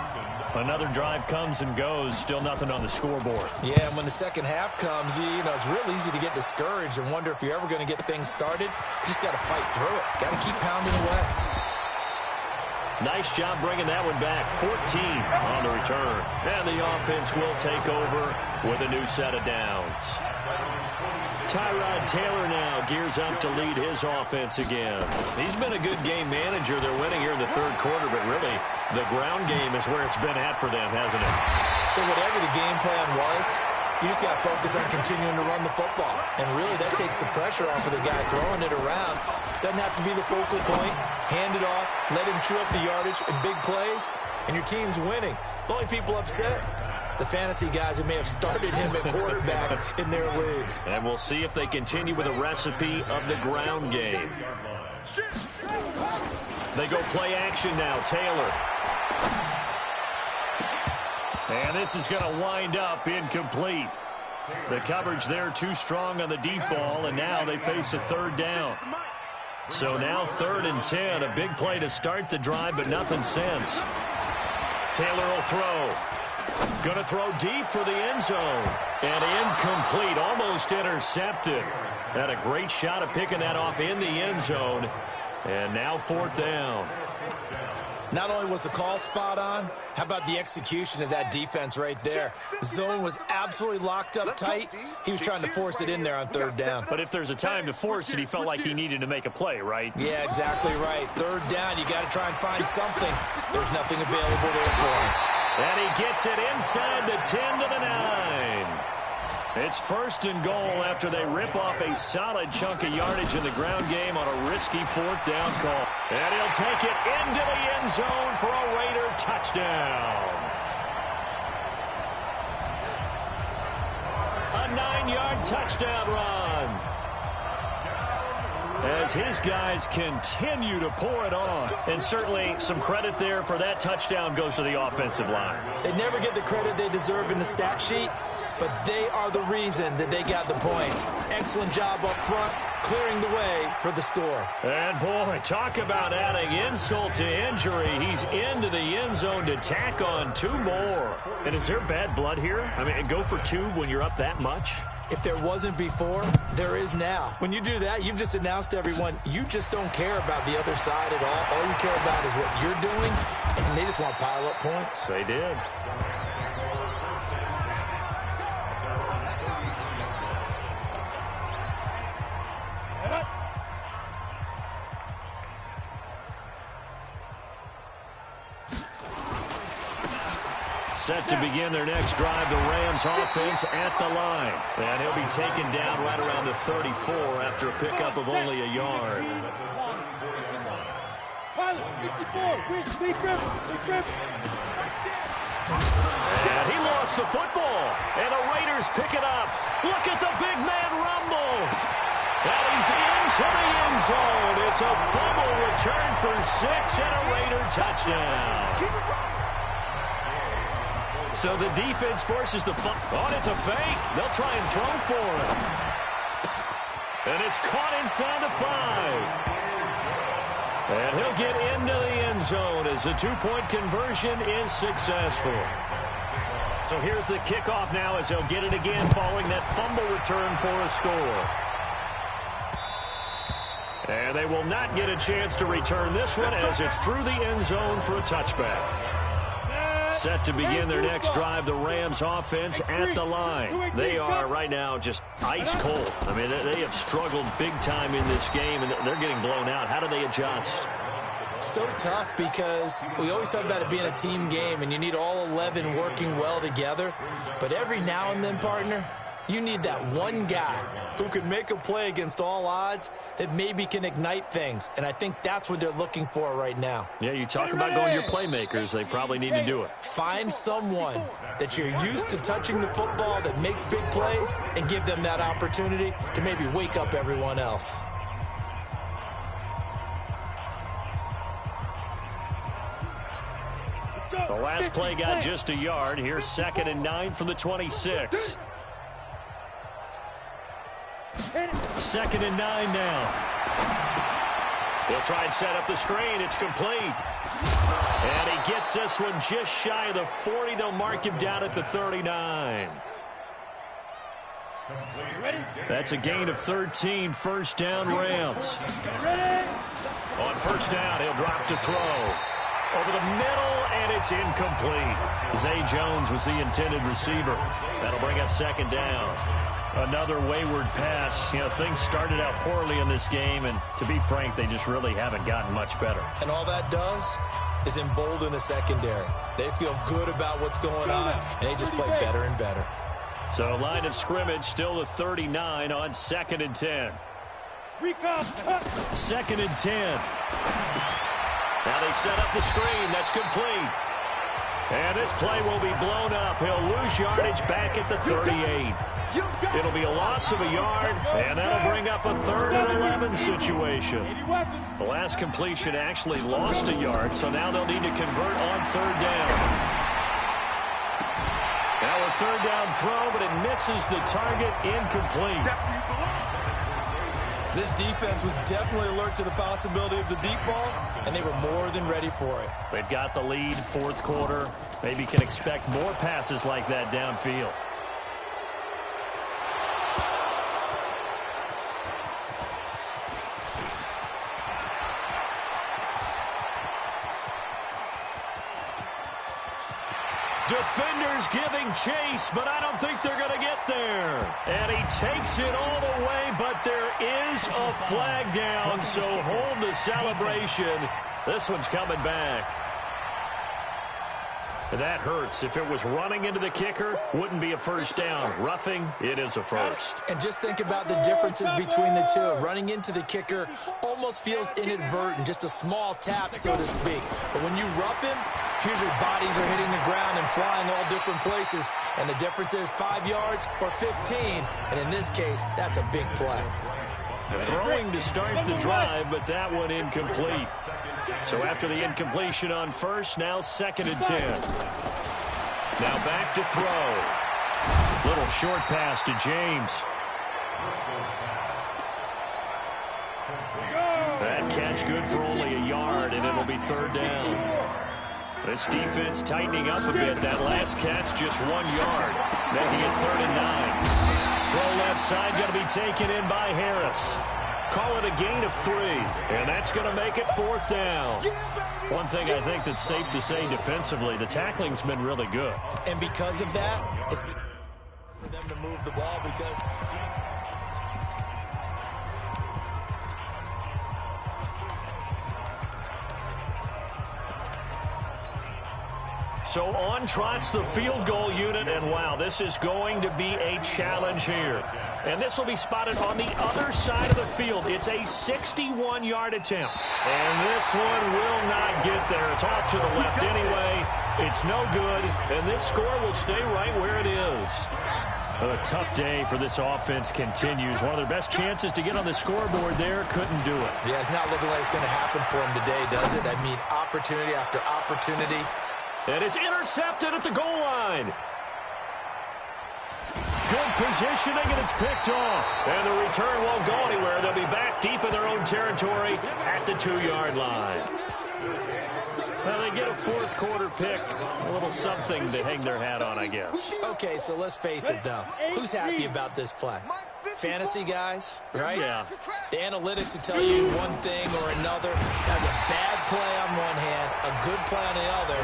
Another drive comes and goes, still nothing on the scoreboard. Yeah, and when the second half comes, you know, it's real easy to get discouraged and wonder if you're ever going to get things started. You just got to fight through it. Got to keep pounding away. Nice job bringing that one back. 14 on the return. And the offense will take over with a new set of downs. Tyrod Taylor now gears up to lead his offense again. He's been a good game manager. They're winning here in the 3rd quarter, but really the ground game is where it's been at for them, hasn't it? So whatever the game plan was, you just got to focus on continuing to run the football. And really that takes the pressure off of the guy throwing it around. Doesn't have to be the focal point. Hand it off, let him chew up the yardage in big plays, and your team's winning. The only people upset, the fantasy guys who may have started him at quarterback in their leagues. And we'll see if they continue with a recipe of the ground game. They go play action now. Taylor. And this is going to wind up incomplete. The coverage there too strong on the deep ball, and now they face a 3rd down. So now 3rd and 10. A big play to start the drive, but nothing since. Taylor will throw. Going to throw deep for the end zone. And incomplete, almost intercepted. Had a great shot at picking that off in the end zone. And now 4th down. Not only was the call spot on, how about the execution of that defense right there? The zone was absolutely locked up tight. He was trying to force it in there on 3rd down. But if there's a time to force it, he felt like he needed to make a play, right? Yeah, exactly right. 3rd down, you got to try and find something. There's nothing available there for him. And he gets it inside the 10 to the 9. It's 1st and goal after they rip off a solid chunk of yardage in the ground game on a risky 4th down call. And he'll take it into the end zone for a Raider touchdown. A 9-yard touchdown run. as his guys continue to pour it on. And certainly some credit there for that touchdown goes to the offensive line. They never get the credit they deserve in the stat sheet, but they are the reason that they got the points. Excellent job up front, clearing the way for the score. And, boy, talk about adding insult to injury. He's into the end zone to tack on 2 more. And is there bad blood here? I mean, go for 2 when you're up that much? If there wasn't before, there is now. When you do that, you've just announced to everyone you just don't care about the other side at all. All you care about is what you're doing, and they just want to pile up points. They did. Set to begin their next drive, the Rams offense at the line. And he'll be taken down right around the 34 after a pickup of only a yard. And he lost the football. And the Raiders pick it up. Look at the big man rumble. And he's into the end zone. It's a fumble return for 6 and a Raider touchdown. So the defense forces the oh, it's a fake. They'll try and throw for him. And it's caught inside the 5. And he'll get into the end zone as the 2-point conversion is successful. So here's the kickoff now as they'll get it again following that fumble return for a score. And they will not get a chance to return this one as it's through the end zone for a touchback. Set to begin their next drive, the Rams offense at the line. They are right now just ice cold. I mean, they have struggled big time in this game, and they're getting blown out. How do they adjust? So tough because we always talk about it being a team game, and you need all 11 working well together. But every now and then, partner, you need that one guy who could make a play against all odds that maybe can ignite things. And I think that's what they're looking for right now. Yeah, you talk about going to your playmakers. They probably need to do it. Find someone that you're used to touching the football that makes big plays and give them that opportunity to maybe wake up everyone else. The last play got just a yard. Here's 2nd and 9 from the 26. 2nd and 9 now. They'll try and set up the screen. It's complete. And he gets this one just shy of the 40. They'll mark him down at the 39. That's a gain of 13. First down, Rams. On first down, he'll drop to throw. Over the middle, and it's incomplete. Zay Jones was the intended receiver. That'll bring up 2nd down. Another wayward pass. You know, things started out poorly in this game, and to be frank, they just really haven't gotten much better. And all that does is embolden a secondary. They feel good about what's going on, and they just play better and better. So line of scrimmage still the 39 on 2nd and 10. 2nd and 10. Now they set up the screen. That's complete. And this play will be blown up. He'll lose yardage back at the 38. It'll be a loss of a yard, and that'll bring up a 3rd and 11 situation. The last completion actually lost a yard, so now they'll need to convert on 3rd down. Now a 3rd down throw, but it misses the target, incomplete. This defense was definitely alert to the possibility of the deep ball, and they were more than ready for it. They've got the lead, 4th quarter. Maybe can expect more passes like that downfield. Defenders giving chase, but I don't think they're going to get there. And he takes it all the way, but there is a flag down, so hold the celebration. This one's coming back. That hurts. If it was running into the kicker, wouldn't be a first down. Roughing, it is a first. And just think about the differences between the two. Running into the kicker almost feels inadvertent, just a small tap, so to speak. But when you rough him, here's your bodies are hitting the ground and flying all different places. And the difference is 5 yards or 15. And in this case, that's a big play. Throwing to start the drive, but that one incomplete. So after the incompletion on first, now 2nd and 10. Now back to throw. Little short pass to James. That catch good for only a yard, and it'll be 3rd down. This defense tightening up a bit. That last catch just 1 yard, making it 3rd and 9. Throw left side going to be taken in by Harris. Call it a gain of 3, and that's going to make it 4th down. One thing I think that's safe to say defensively, the tackling's been really good. And because of that, it's for them to move the ball because so on trots the field goal unit, and wow, this is going to be a challenge here. And this will be spotted on the other side of the field. It's a 61-yard attempt. And this one will not get there. It's off to the left anyway. It's no good, and this score will stay right where it is. A tough day for this offense continues. One of their best chances to get on the scoreboard there, couldn't do it. Yeah, it's not looking like it's going to happen for them today, does it? I mean, opportunity after opportunity. And it's intercepted at the goal line. Good positioning, and it's picked off. And the return won't go anywhere. They'll be back deep in their own territory at the 2-yard line. Well, they get a 4th quarter pick. A little something to hang their hat on, I guess. Okay, so let's face it, though. Who's happy about this play? Fantasy guys, right? Yeah. The analytics will tell you one thing or another. That's a bad play on one hand, a good play on the other,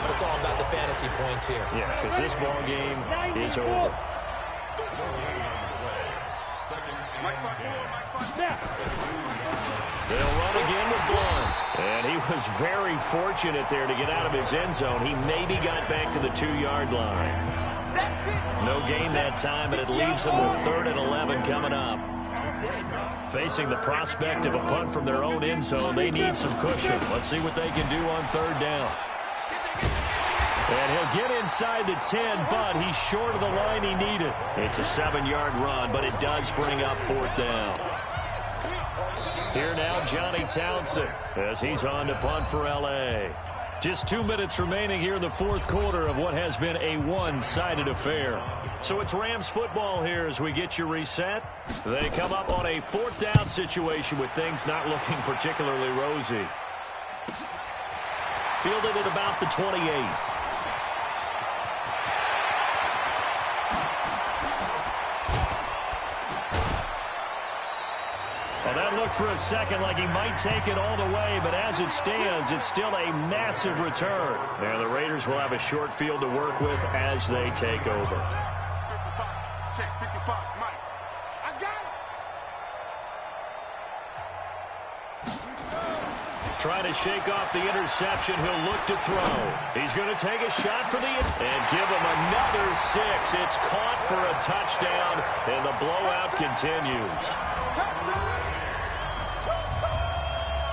but it's all about the fantasy points here. Yeah, because this ball game is over. They'll run again with Blunt. And he was very fortunate there to get out of his end zone. He maybe got back to the 2-yard line. No gain that time, and it leaves them with 3rd and 11 coming up. Facing the prospect of a punt from their own end zone, they need some cushion. Let's see what they can do on 3rd down. And he'll get inside the 10, but he's short of the line he needed. It's a 7-yard run, but it does bring up 4th down. Here now, Johnny Townsend, as he's on to punt for L.A. Just 2 minutes remaining here in the 4th quarter of what has been a one-sided affair. So it's Rams football here as we get you reset. They come up on a 4th down situation with things not looking particularly rosy. Fielded at about the 28. Well, that looked for a second like he might take it all the way, but as it stands, it's still a massive return. Now the Raiders will have a short field to work with as they take over. Check 55, Mike. I got it. Trying to shake off the interception. He'll look to throw. He's going to take a shot for and give him another 6. It's caught for a touchdown, and the blowout continues.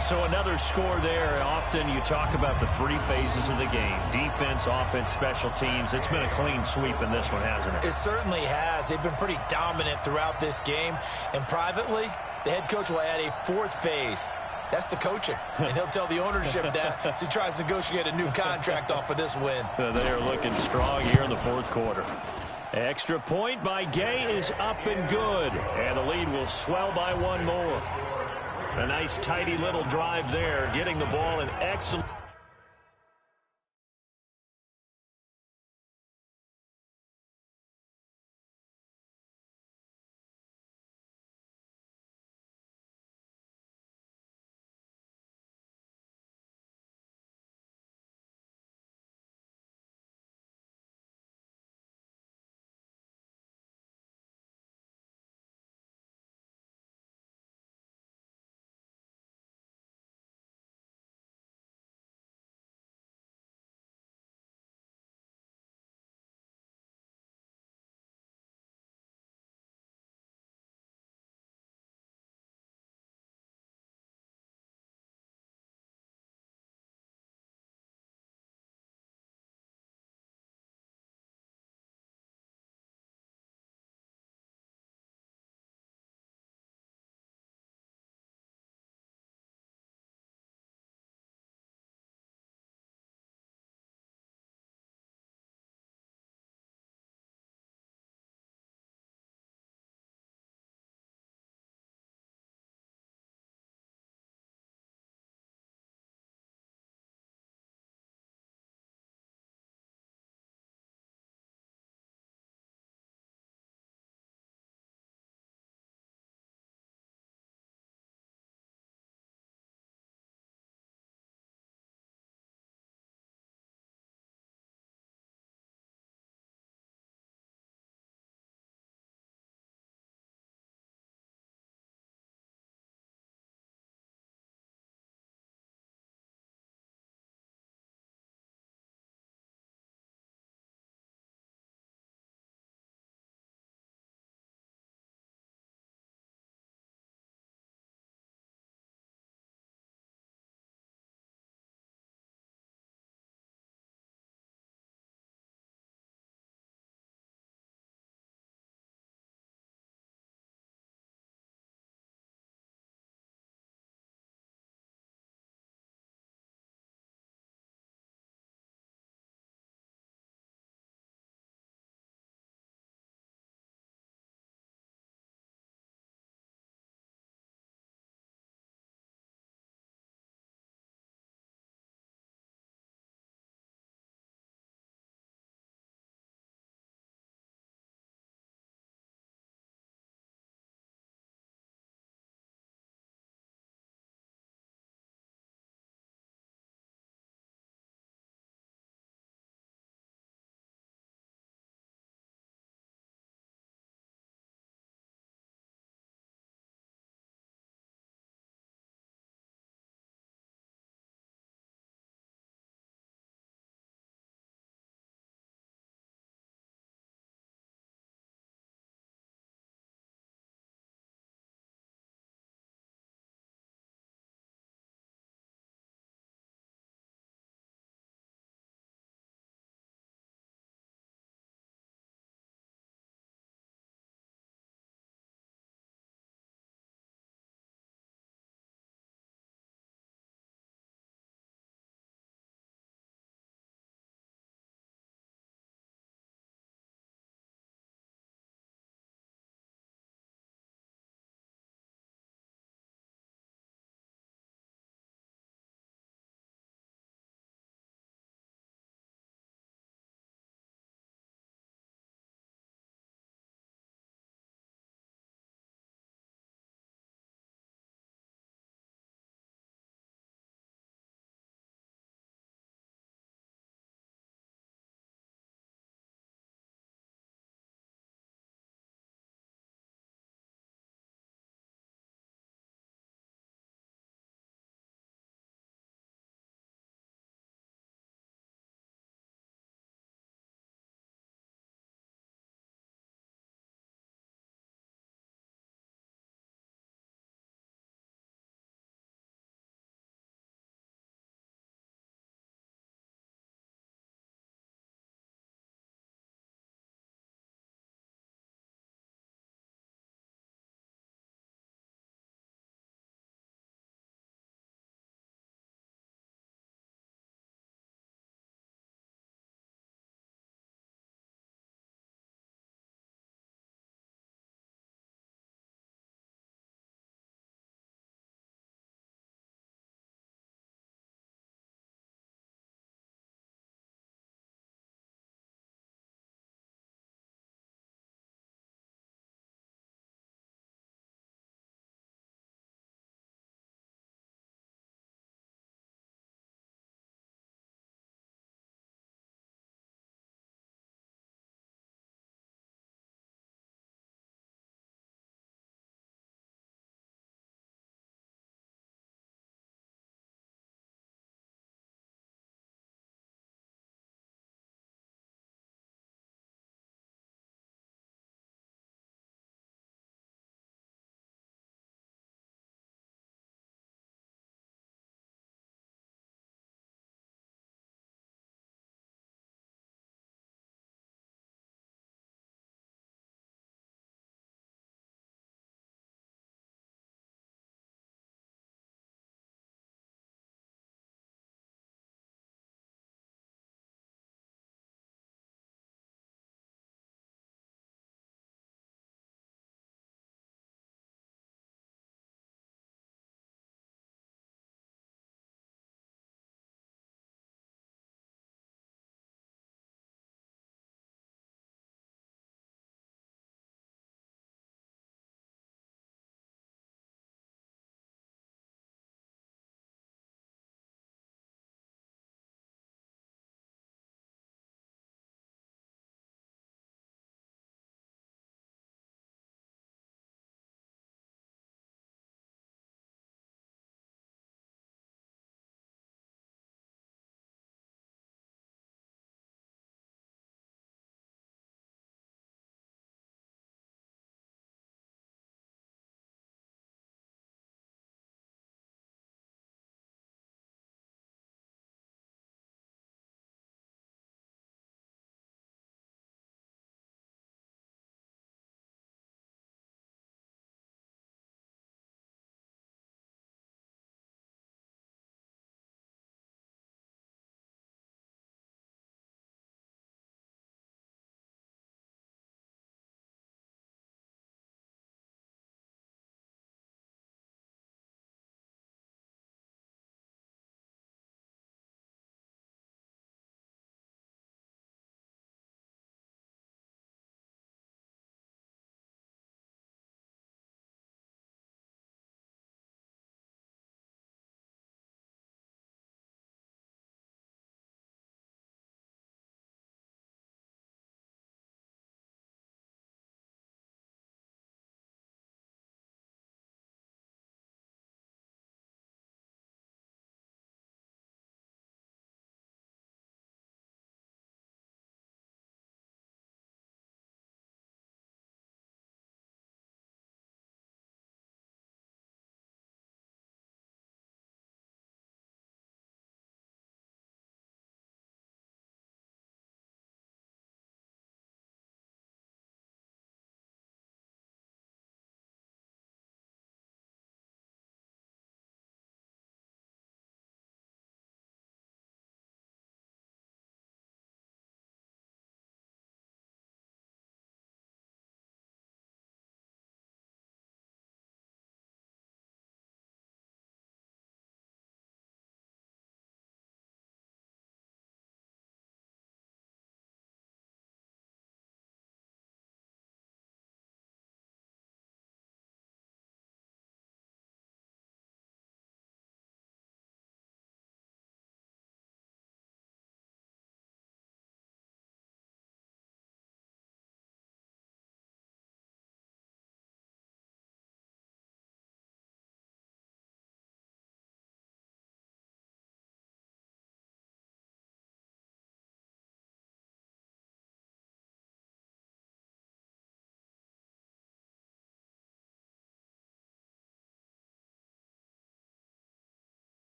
So another score there. Often you talk about the 3 phases of the game. Defense, offense, special teams. It's been a clean sweep in this one, hasn't it? It certainly has. They've been pretty dominant throughout this game. And privately, the head coach will add a 4th phase. That's the coaching. And he'll tell the ownership that as he tries to negotiate a new contract off of this win. They are looking strong here in the 4th quarter. Extra point by Gay is up and good. And the lead will swell by 1 more. A nice, tidy little drive there, getting the ball in excellent...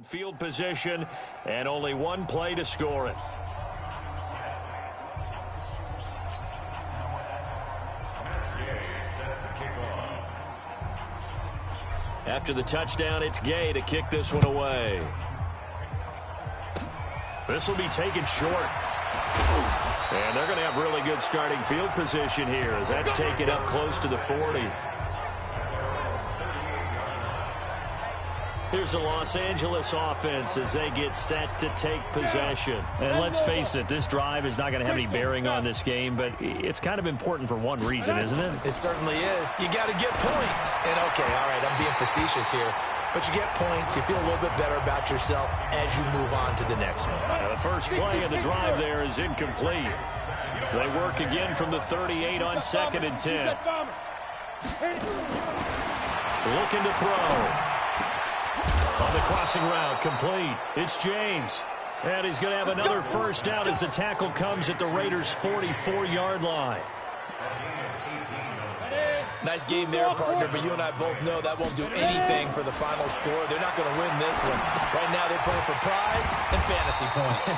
Field position, and only one play to score it. After the touchdown, it's Gay to kick this one away. This will be taken short. And they're going to have really good starting field position here as that's taken up close to the 40. Here's the Los Angeles offense as they get set to take possession. And let's face it, this drive is not going to have any bearing on this game, but it's kind of important for one reason, isn't it? It certainly is. You got to get points. And, okay, all right, I'm being facetious here. But you get points, you feel a little bit better about yourself as you move on to the next one. The first play of the drive there is incomplete. They work again from the 38 on 2nd and 10. Looking to throw. On the crossing route, complete. It's James. And he's going to have another first down as the tackle comes at the Raiders' 44-yard line. Nice game there, partner, but you and I both know that won't do anything for the final score. They're not going to win this one. Right now they're playing for pride and fantasy points.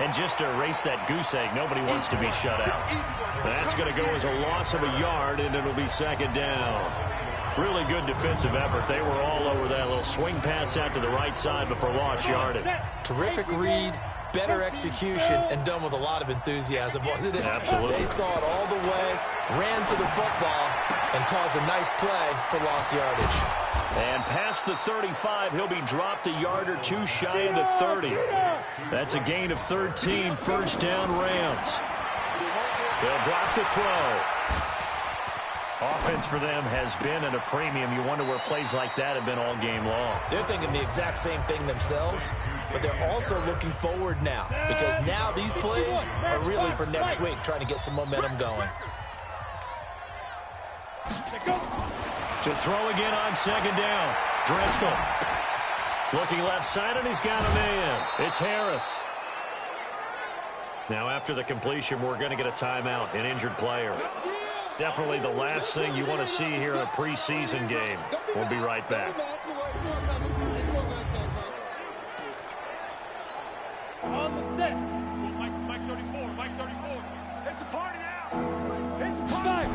And just to erase that goose egg, nobody wants to be shut out. That's going to go as a loss of a yard, and it'll be 2nd down. Really good defensive effort. They were all over that little swing pass out to the right side before lost yardage. Terrific read, better execution, and done with a lot of enthusiasm, wasn't it? Absolutely. They saw it all the way, ran to the football, and caused a nice play for lost yardage. And past the 35, he'll be dropped a yard or two shy of the 30. That's a gain of 13, first down Rams. They'll drop the throw. Offense for them has been at a premium. You wonder where plays like that have been all game long. They're thinking the exact same thing themselves, but they're also looking forward now because now these plays are really for next week, trying to get some momentum going. To throw again on 2nd down. Driscoll. Looking left side, and he's got a man. It's Harris. Now after the completion, we're going to get a timeout, an injured player. Definitely the last thing you want to see here in a preseason game. We'll be right back. On the set. Mike 34, Mike 34. It's a party now. It's a party.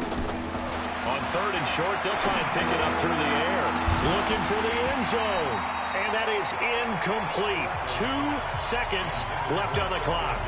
On 3rd and short, they'll try and pick it up through the air. Looking for the end zone. And that is incomplete. 2 seconds left on the clock.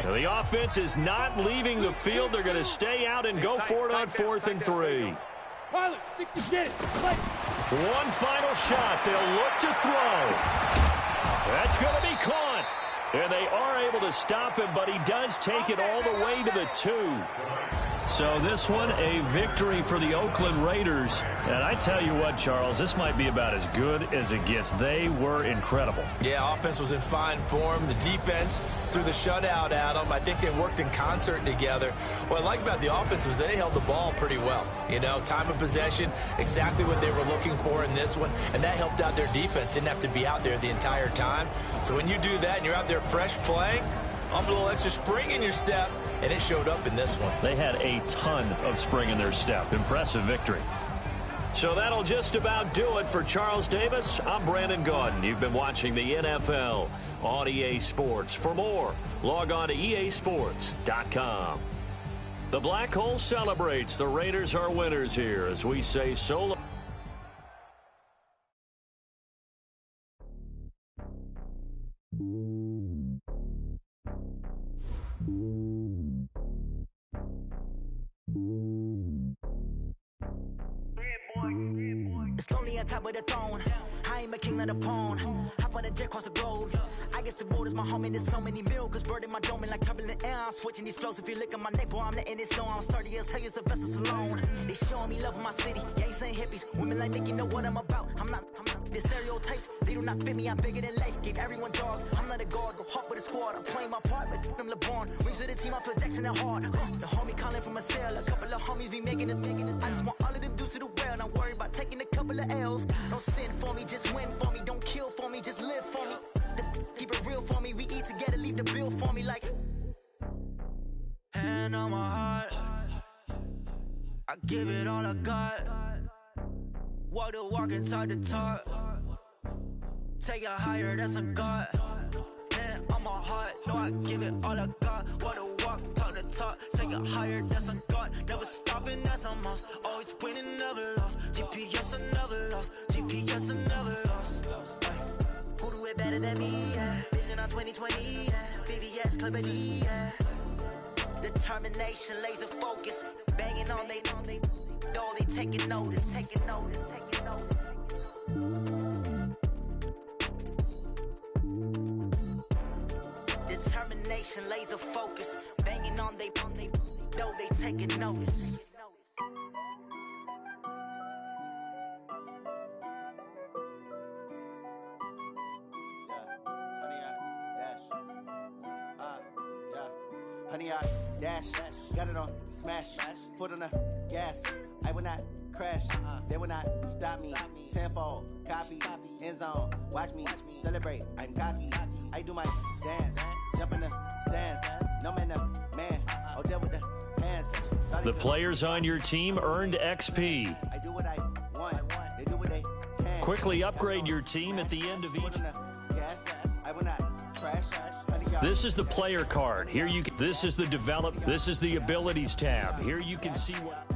Now the offense is not leaving the field. They're going to stay out and go for it on 4th and 3. One final shot. They'll look to throw. That's going to be caught. And they are able to stop him, but he does take it all the way to the 2. So this one, a victory for the Oakland Raiders. And I tell you what, Charles, this might be about as good as it gets. They were incredible. Yeah, offense was in fine form. The defense threw the shutout at them. I think they worked in concert together. What I like about the offense was they held the ball pretty well. You know, time of possession, exactly what they were looking for in this one. And that helped out their defense. Didn't have to be out there the entire time. So when you do that and you're out there fresh playing, a little extra spring in your step, and it showed up in this one. They had a ton of spring in their step. Impressive victory. So that'll just about do it for Charles Davis. I'm Brandon Gaudin. You've been watching the NFL on EA Sports. For more, log on to easports.com. The Black Hole celebrates. The Raiders are winners here as we say so long. It's lonely on top of the throne. I ain't a king of the pawn. Hop on a jet across the globe. I guess the road is my home and there's so many milkers. Bird in my dome and like turbulent air. I'm switching these flows. If you look at my neck, boy, I'm letting it snow. I'm sturdy as hell, it's a vessel alone. They showing me love of my city. Gangs ain't hippies. Women like Nick, you know what I'm about. I'm not The stereotypes, they do not fit me. I'm bigger than life. Gave everyone dogs. I'm not a guard, go hard with a squad. I'm playing my part, but I'm LeBron. Wings of the team, I feel Jackson and hard. The homie calling from a cell. A couple of homies be making it. I just want all of them dudes to the well. Not worry about taking a couple of L's. Don't sin for me, just win for me. Don't kill for me, just live for me. Keep it real for me. We eat together, leave the bill for me like. Hand on my heart, I give it all I got. Walk the walk and talk the talk. Take it higher, that's a God. Hand on my heart, no, I give it all I got. Walk the walk, talk the talk. Take it higher, that's a God. Never stopping, that's a must. Always winning, never lost. GPS, I never lost. GPS, I never lost. Who do it better than me? Yeah. Vision on 2020. Yeah. VVS, Clipper D. Yeah. Determination, laser focus, banging on they door, they taking notice. Determination, laser focus, banging on they door, they taking notice. Honey, I dash, got it on smash, foot on the gas. I will not crash, they will not stop me. Tenfold, copy, end zone, watch me celebrate. I'm cocky, I do my dance, jump in the stands. No man, oh, deal with the hands. The players on your team earned XP. I do what I want, they do what they can. Quickly upgrade your team at the end of each. I will not crash. This is the player card. Here you can, this is the this is the abilities tab. Here you can see what.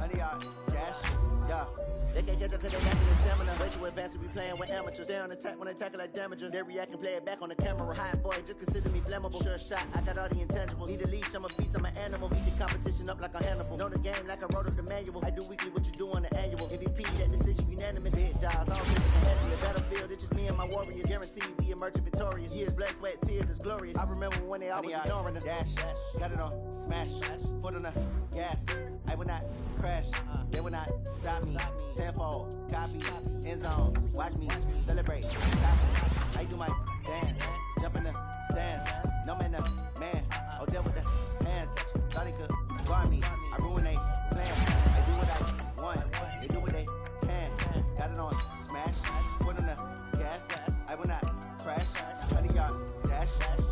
They can't catch up cause they lacking the stamina. Way too advanced to be playing with amateurs. Stay on attack when they tackle like damager. They react and play it back on the camera. Hot boy, just consider me flammable. Sure shot, I got all the intangibles. Need a leash, I'm a beast, I'm an animal. Beat the competition up like a Hannibal. Know the game like I wrote up the manual. I do weekly what you do on the annual. MVP, that decision unanimous. Big dogs, all things can handle it. Battlefield, it's just me and my warriors. Guaranteed we emerge victorious. Years, blood, sweat, tears, is glorious. I remember when they always ignoring us. Dash, got it on smash, foot on the gas. I will not crash, they will not stop me. Tenfold, copy, end zone, watch me celebrate. I do my dance, jump in the stands. No man, oh, deal with the hands. Thought they could guard me, I ruin they plan. I do what I want, they do what they can. Got it on smash, foot on the gas. I will not crash, honey yard dash,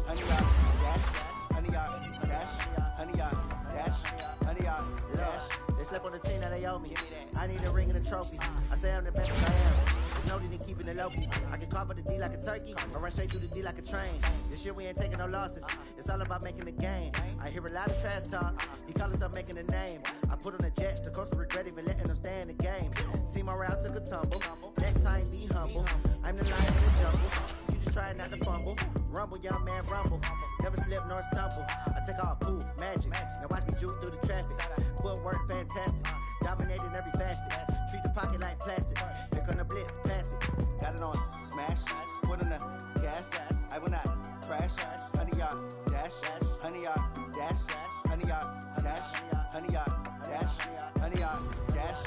honey yard dash, honey yard dash, honey yard dash, honey yard dash. They slept on the team, now they owe me. I need a ring and a trophy. I say I'm the best as I am. There's no need in keeping it low key. I can carve up the D like a turkey, or run straight through the D like a train. This year we ain't taking no losses. It's all about making the game. I hear a lot of trash talk. He call us up making a name. I put on the Jets. The coach will regret even letting them stay in the game. Team morale took a tumble. Next time be humble. I'm the lion in the jungle. You just try not to fumble. Rumble, young man, rumble. Never slip nor stumble. I take off, poof, magic. Now watch me juke through the traffic. Footwork fantastic. Dominating every facet. Treat the pocket like plastic. Here come the blitz, pass it. Got it on smash. Foot on the gas. I will not crash. Honey yard dash. Honey yard dash. Honey yard dash. Honey yard dash. Honey yard dash.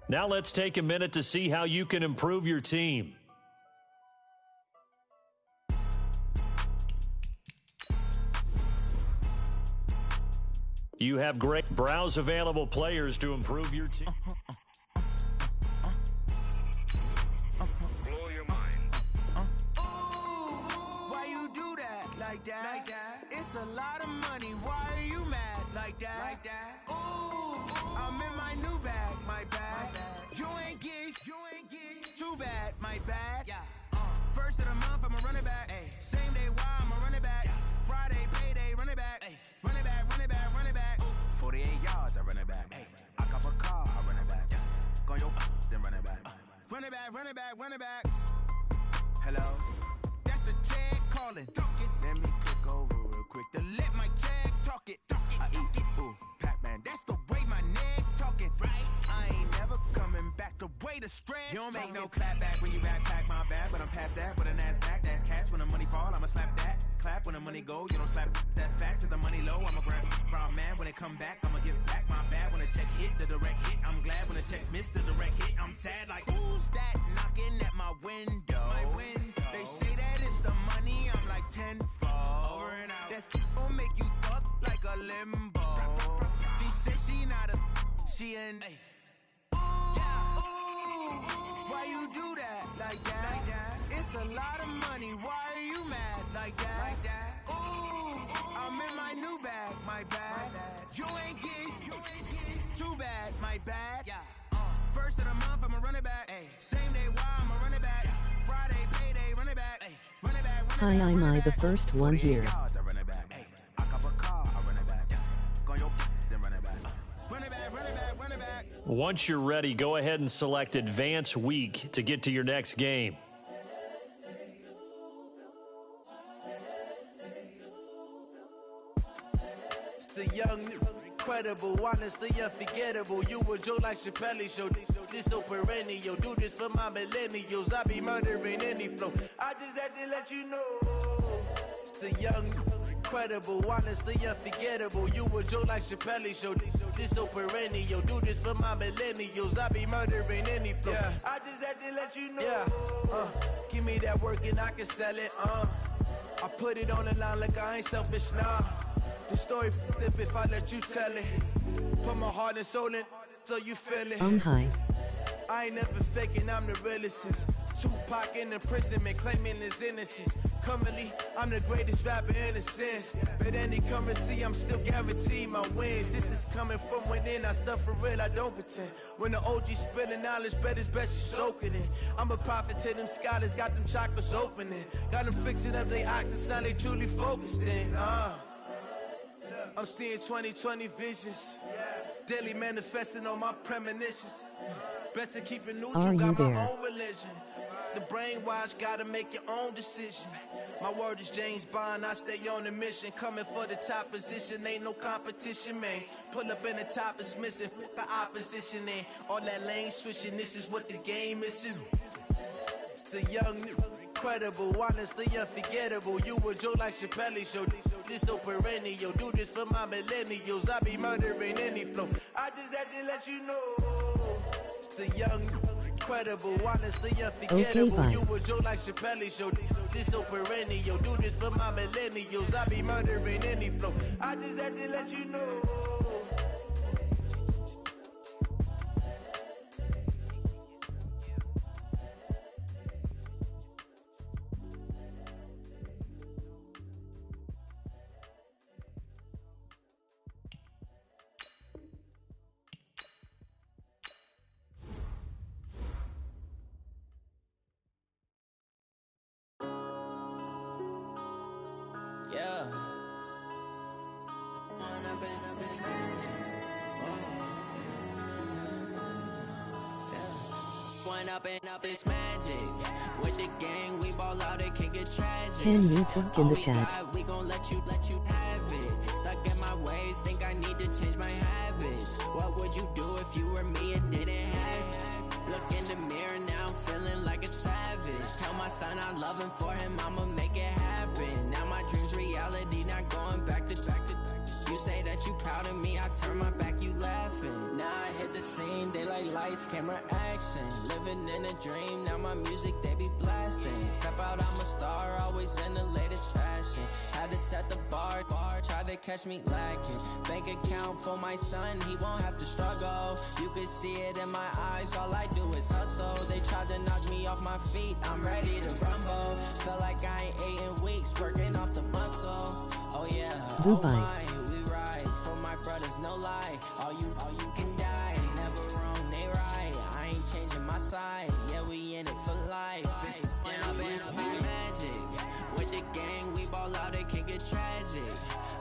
Now let's take a minute to see how you can improve your team. You have great browse available players to improve your team. Blow your mind. Why you do that like that? It's a lot of money. Why are you mad like that? Ooh, I'm in my new bag, my bag. You ain't get too bad, my bad. First of the month, I'ma run it back. Same day, why I'ma run it back. Friday, payday, run it back. Run it back, run it back, run it back. 48 yards, I run it back. I cop a car, I run it back. Go yo, then run it back. Run it back, run it back, run it back. Hello, that's the jag calling. Let me click over real quick to let my jag talk it. I eat it, ooh, Pac-Man. That's the way my neck talking. Right, I ain't never coming back. The way the stress. You don't make no clap back when you backpack my bag, but I'm past that. But a NASDAQ, that's cash. When the money fall, I'ma slap that. Clap when the money go, you don't slap. That's facts. If the money low, I'ma grab brown man. When it come back, I'ma give back my bag. When it check hit, the direct hit. I'm glad when the check missed the direct hit. I'm sad like, who's that knocking at my window? They say that it's the money, I'm like tenfold. Over and out. That's gon' make you fuck like a limbo. She said she not a, she an ooh, why you do that like that? It's a lot of money, why are you mad like that? Ooh, I'm in my new bag, my bad. You ain't getting too bad, my bad. First of the month, I'ma run it back. Same day, why I'ma run it back. Friday, payday, run it back. Run it back, Hi, I'm I the first one here. Once you're ready, go ahead and select Advance Week to get to your next game. It's the young, incredible, honestly unforgettable. You a Joe like Chappelle show. This so perennial. Do this for my millennials. I be murdering any flow. I just had to let you know. It's the young, incredible, honestly unforgettable. You a Joe like Chappelle show. This so perennial. Do this for my millennials. I be murdering any flow. Yeah. I just had to let you know. Yeah. Give me that work and I can sell it. I put it on the line like I ain't selfish, nah. The story flip if I let you tell it. Put my heart and soul in so you feel it. Hi. I ain't never faking, I'm the realest since Tupac in imprisonment, claiming his innocence. Currently, I'm the greatest rapper in a sense. But any currency, I'm still guaranteed my wins. This is coming from within, I stuff for real, I don't pretend. When the OG spilling knowledge, bet it's best you soak it in. I'm a prophet to them scholars, got them chakras opening. Got them fixing up they octaves, now they truly focused in. I'm seeing 2020 visions. Daily manifesting on my premonitions. Best to keep it neutral, got my own religion. The brainwash, gotta make your own decision. My word is James Bond, I stay on the mission. Coming for the top position, ain't no competition, man. Pull up in the top, it's missing, the opposition, ain't all that lane switching, this is what the game is. It's the young, incredible, honestly unforgettable. You a Joe like Chappelle show. This so perennial. Do this for my millennials. I be murdering any flow. I just had to let you know. It's the young, incredible, honestly unforgettable. Okay, you a Joe like Chappelle show. This so perennial. Do this for my millennials. I be murdering any flow. I just had to let you know. Yeah. Going up and up this magic. With the gang, we ball out, it can get tragic. Can you talk in the chat? We gon' let you have it. Stuck in my ways, think I need to change my habits. What would you do if you were me and didn't have it? Look in the mirror now, I'm feeling like a savage. Tell my son I love him, for him I'ma make it happen. Now my dream's reality, not going back to. You say that you proud of me, I turn my back, you laughing. Now I hit the scene, daylight lights, camera action. Living in a dream, now my music they be blasting. Step out, I'm a star, always in the latest fashion. Had to set the bar, try to catch me lacking. Bank account for my son, he won't have to struggle. You can see it in my eyes, all I do is hustle. They tried to knock me off my feet, I'm ready to rumble. Feel like I ain't ate in weeks, working off the muscle. Oh yeah, Dubai. Oh my, we ride for my brothers, no lie. All you can die, never wrong, they right. I ain't changing my side, yeah, we in it for life. When up and up is magic. With the gang, we ball out, it can get tragic.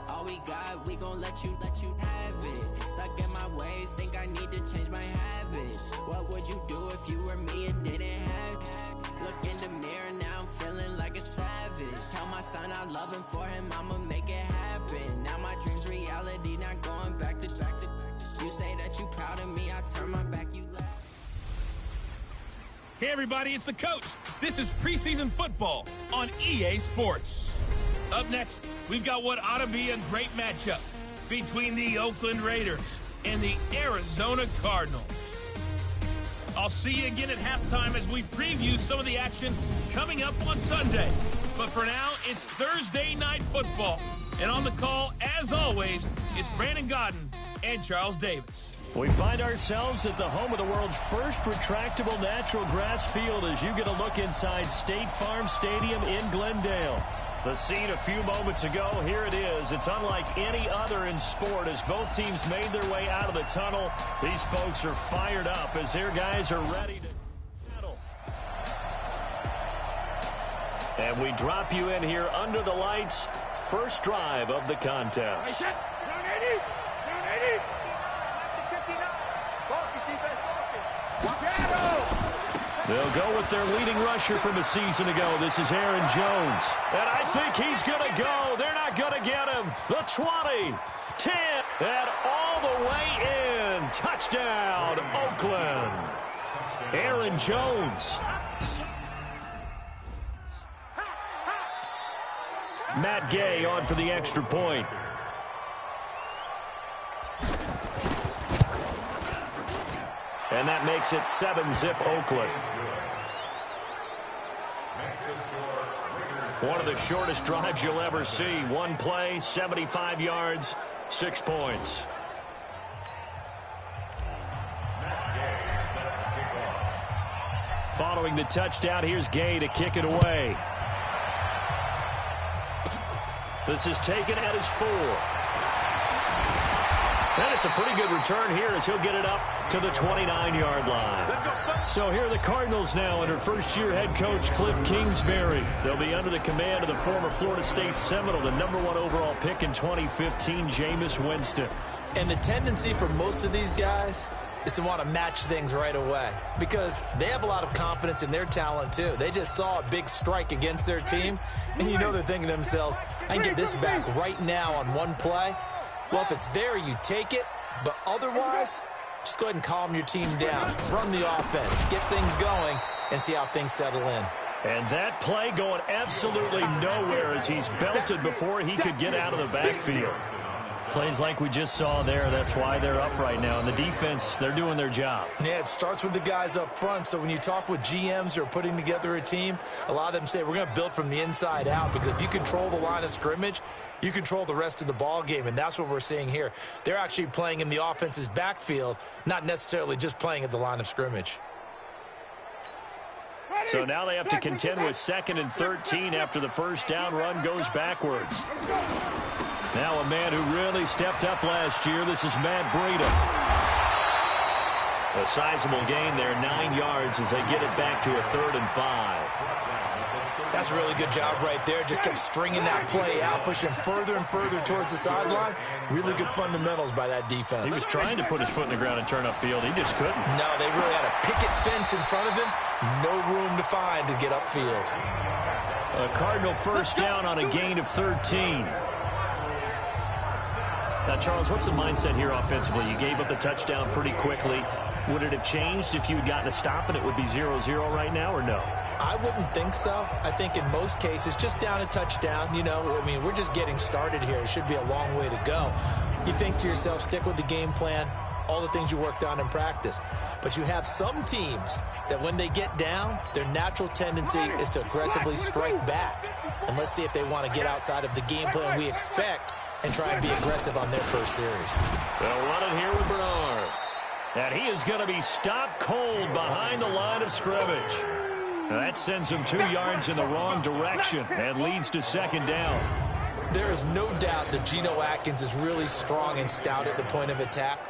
All we got, we gon' let you have it. Stuck in my ways, think I need to change my habits. What would you do if you were me and didn't have it? Look in the mirror, now I'm feeling like a savage. Tell my son I love him, for him I'ma make it happen. Now my dream's reality, not going back to. You say that you proud of me, I turn my back, you laugh. Hey everybody, it's the coach. This is preseason football on EA Sports. Up next, we've got what ought to be a great matchup between the Oakland Raiders and the Arizona Cardinals. I'll see you again at halftime as we preview some of the action coming up on Sunday. But for now, it's Thursday Night Football. And on the call, as always, it's Brandon Godden and Charles Davis. We find ourselves at the home of the world's first retractable natural grass field as you get a look inside State Farm Stadium in Glendale. The scene a few moments ago, here it is. It's unlike any other in sport as both teams made their way out of the tunnel. These folks are fired up as their guys are ready to battle. And we drop you in here under the lights. First drive of the contest. They'll go with their leading rusher from a season ago. This is Aaron Jones. And I think he's going to go. They're not going to get him. The 20, 10, and all the way in. Touchdown, Oakland. Aaron Jones. Matt Gay on for the extra point. And that makes it 7-zip Oakland. One of the shortest drives you'll ever see. One play, 75 yards, 6 points. Following the touchdown, here's Gay to kick it away. This is taken at his 4. And it's a pretty good return here as he'll get it up to the 29-yard line. So here are the Cardinals now under first-year head coach Cliff Kingsbury. They'll be under the command of the former Florida State Seminole, the #1 overall pick in 2015, Jameis Winston. And the tendency for most of these guys is to want to match things right away because they have a lot of confidence in their talent too. They just saw a big strike against their team, and you know they're thinking to themselves, I can get this back right now on one play. Well, if it's there, you take it, but otherwise, just go ahead and calm your team down. Run the offense, get things going, and see how things settle in. And that play going absolutely nowhere as he's belted before he could get out of the backfield. Plays like we just saw there, that's why they're up right now. And the defense, they're doing their job. Yeah, it starts with the guys up front. So when you talk with GMs who are putting together a team, a lot of them say we're going to build from the inside out because if you control the line of scrimmage, you control the rest of the ball game, and that's what we're seeing here. They're actually playing in the offense's backfield, not necessarily just playing at the line of scrimmage. So now they have to contend with 2nd and 13 after the first down run goes backwards. Now a man who really stepped up last year. This is Matt Breida. A sizable gain there, 9 yards as they get it back to a 3rd and 5. That's a really good job right there. Just kept stringing that play out, pushing further and further towards the sideline. Really good fundamentals by that defense. He was trying to put his foot in the ground and turn upfield. He just couldn't. No, they really had a picket fence in front of him. No room to find to get upfield. A Cardinal first down on a gain of 13. Now, Charles, what's the mindset here offensively? You gave up the touchdown pretty quickly. Would it have changed if you had gotten a stop and it would be 0-0 right now or no? I wouldn't think so. I think in most cases, just down a touchdown, you know, I mean, we're just getting started here. It should be a long way to go. You think to yourself, stick with the game plan, all the things you worked on in practice. But you have some teams that when they get down, their natural tendency is to aggressively strike back. And let's see if they want to get outside of the game plan we expect and try and be aggressive on their first series. They'll run it here with Bernard. And he is going to be stopped cold behind the line of scrimmage. That sends him 2 yards in the wrong direction and leads to 2nd down. There is no doubt that Geno Atkins is really strong and stout at the point of attack.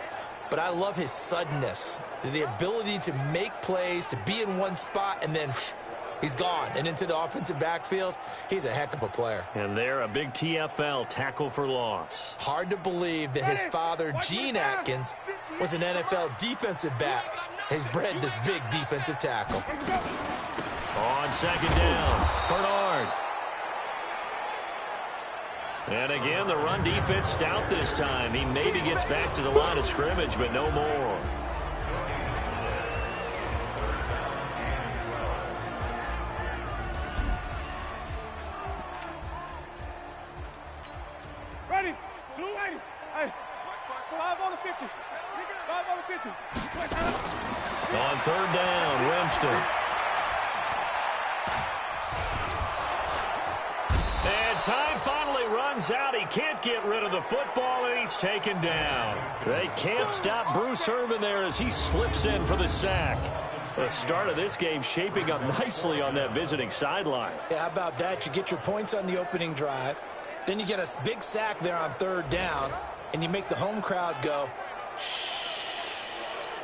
But I love his suddenness, the ability to make plays, to be in one spot, and then he's gone and into the offensive backfield. He's a heck of a player. And there, a big TFL, tackle for loss. Hard to believe that his father, Gene Atkins, was an NFL defensive back. He's bred this big defensive tackle. On 2nd down, Bernard. And again, the run defense stout this time. He maybe gets back to the line of scrimmage, but no more. Ready, 280. Hey, 5 on the On third down, Winston. And time finally runs out. He can't get rid of the football, and he's taken down. They can't stop Bruce Irvin there as he slips in for the sack. The start of this game shaping up nicely on that visiting sideline. Yeah, how about that? You get your points on the opening drive. Then you get a big sack there on third down, and you make the home crowd go,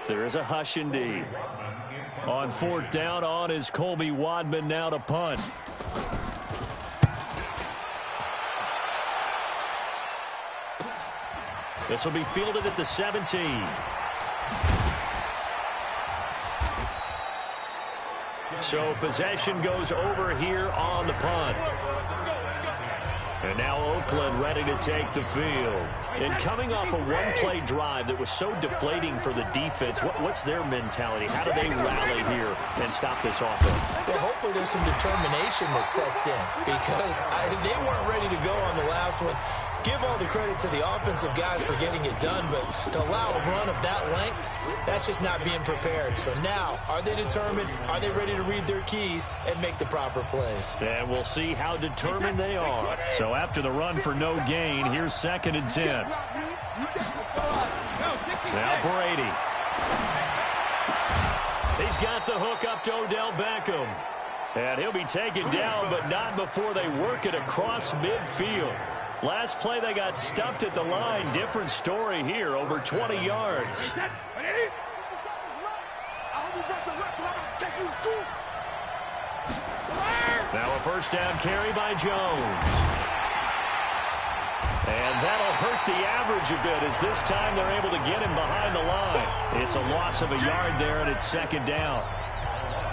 there is a hush indeed. On fourth down, on is Colby Wadman now to punt. This will be fielded at the 17. So possession goes over here on the punt. And now Oakland ready to take the field. And coming off a one-play drive that was so deflating for the defense, what's their mentality? How do they rally here and stop this offense? Well, hopefully there's some determination that sets in because they weren't ready to go on the last one. Give all the credit to the offensive guys for getting it done, but to allow a run of that length, that's just not being prepared. So now, are they determined? Are they ready to read their keys and make the proper plays? And we'll see how determined they are. So after the run for no gain, here's 2nd and 10. Now Brady. He's got the hook up to Odell Beckham. And he'll be taken down, but not before they work it across midfield. Last play, they got stuffed at the line. Different story here, over 20 yards. Now a first down carry by Jones. And that'll hurt the average a bit as this time they're able to get him behind the line. It's a loss of a yard there, and it's 2nd down.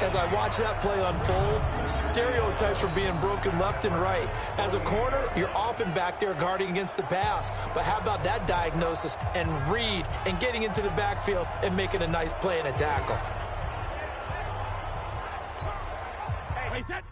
As I watch that play unfold, stereotypes are being broken left and right. As a corner, you're often back there guarding against the pass. But how about that diagnosis and read and getting into the backfield and making a nice play and a tackle? Hey, that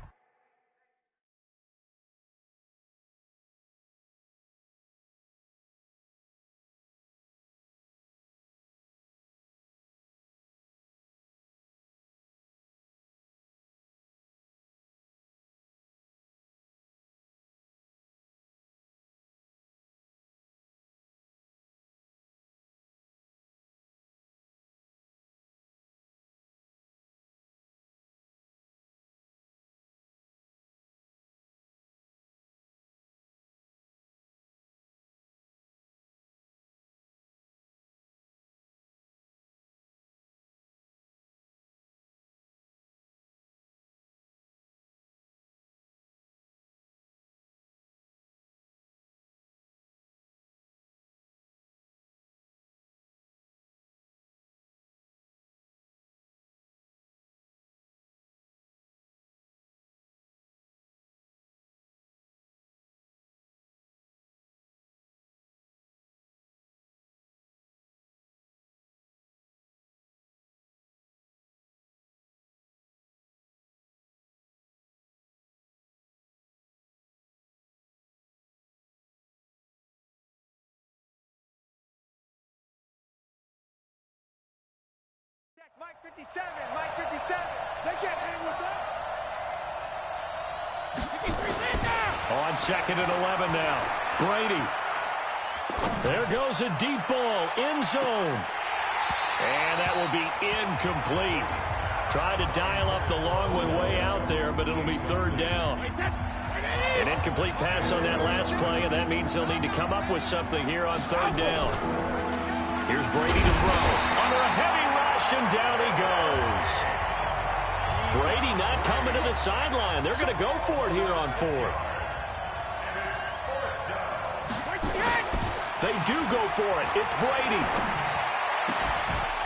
Mike 57, Mike 57. They can't hang with us. On 2nd and 11 now. Brady. There goes a deep ball, end zone. And that will be incomplete. Tried to dial up the long one way out there, but it'll be 3rd down. An incomplete pass on that last play, and that means they'll need to come up with something here on 3rd down. Here's Brady to throw. Under a heavy rush, and down he goes. Brady not coming to the sideline. They're going to go for it here on 4th. They do go for it. It's Brady.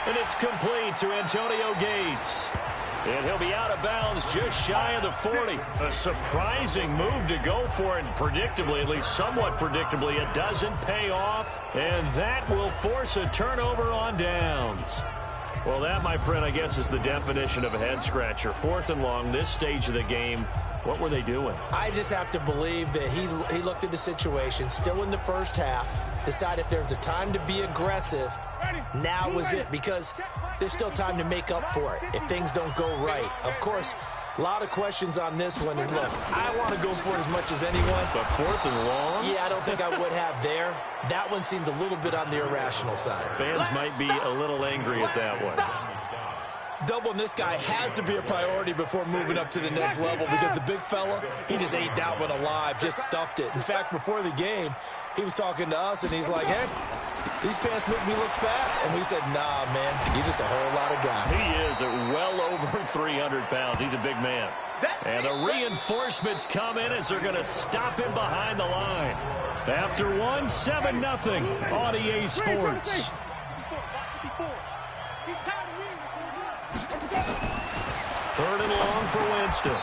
And it's complete to Antonio Gates. And he'll be out of bounds just shy of the 40. A surprising move to go for it. Predictably, at least somewhat predictably, it doesn't pay off. And that will force a turnover on downs. Well, that, my friend, I guess is the definition of a head-scratcher. 4th and long, this stage of the game, what were they doing? I just have to believe that he looked at the situation, still in the first half, decided if there's a time to be aggressive, now was it, because there's still time to make up for it if things don't go right. Of course, a lot of questions on this one, and look, I want to go for it as much as anyone. But 4th and long? Yeah, I don't think I would have there. That one seemed a little bit on the irrational side. Fans might be a little angry at that one. Doubling this guy has to be a priority before moving up to the next level, because the big fella, he just ate that one alive, just stuffed it. In fact, before the game, he was talking to us, and he's like, hey, these pants make me look fat. And we said, nah, man, you're just a whole lot of guy. He is well over 300 pounds. He's a big man. And the reinforcements come in as they're going to stop him behind the line. After 7-0 on EA Sports. Third and long for Winston.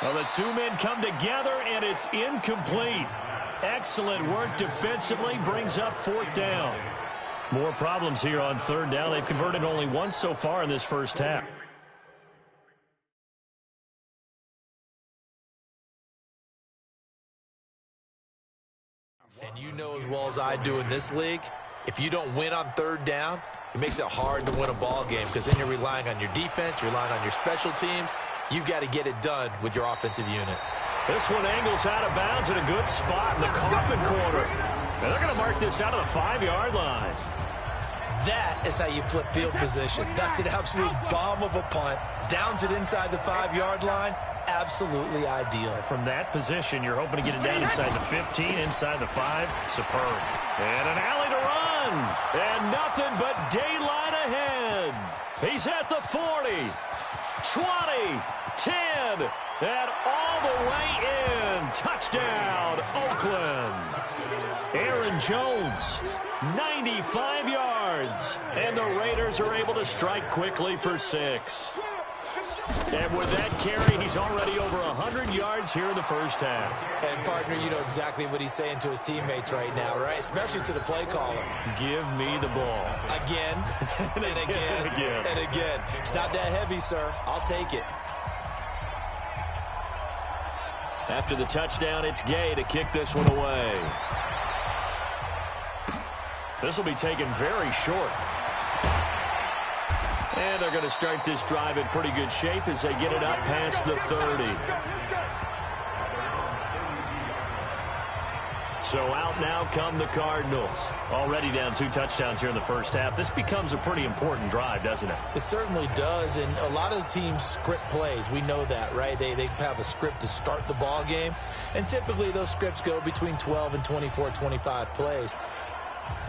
Well, the two men come together, and it's incomplete. Excellent work defensively, brings up 4th down. More problems here on 3rd down. They've converted only once so far in this first half. And you know as well as I do in this league, if you don't win on 3rd down, it makes it hard to win a ball game, because then you're relying on your defense, you're relying on your special teams. You've got to get it done with your offensive unit. This one angles out of bounds in a good spot in the coffin corner. And they're going to mark this out of the 5-yard line. That is how you flip field position. That's an absolute bomb of a punt. Downs it inside the 5-yard line. Absolutely ideal. From that position, you're hoping to get it down inside the 15, inside the 5. Superb. And an alley to run. And nothing but daylight ahead. He's at the 40, 20, 10, and all the way in. Touchdown, Oakland. Aaron Jones, 95 yards. And the Raiders are able to strike quickly for 6. And with that carry, he's already over 100 yards here in the first half. And, partner, you know exactly what he's saying to his teammates right now, right? Especially to the play caller. Give me the ball. Again, and again, and again. It's not that heavy, sir. I'll take it. After the touchdown, it's Gay to kick this one away. This will be taken very short. And they're going to start this drive in pretty good shape as they get it up past the 30. So out now come the Cardinals. Already down 2 touchdowns here in the first half. This becomes a pretty important drive, doesn't it? It certainly does, and a lot of the teams script plays. We know that, right? They have a script to start the ball game, and typically those scripts go between 12 and 24, 25 plays.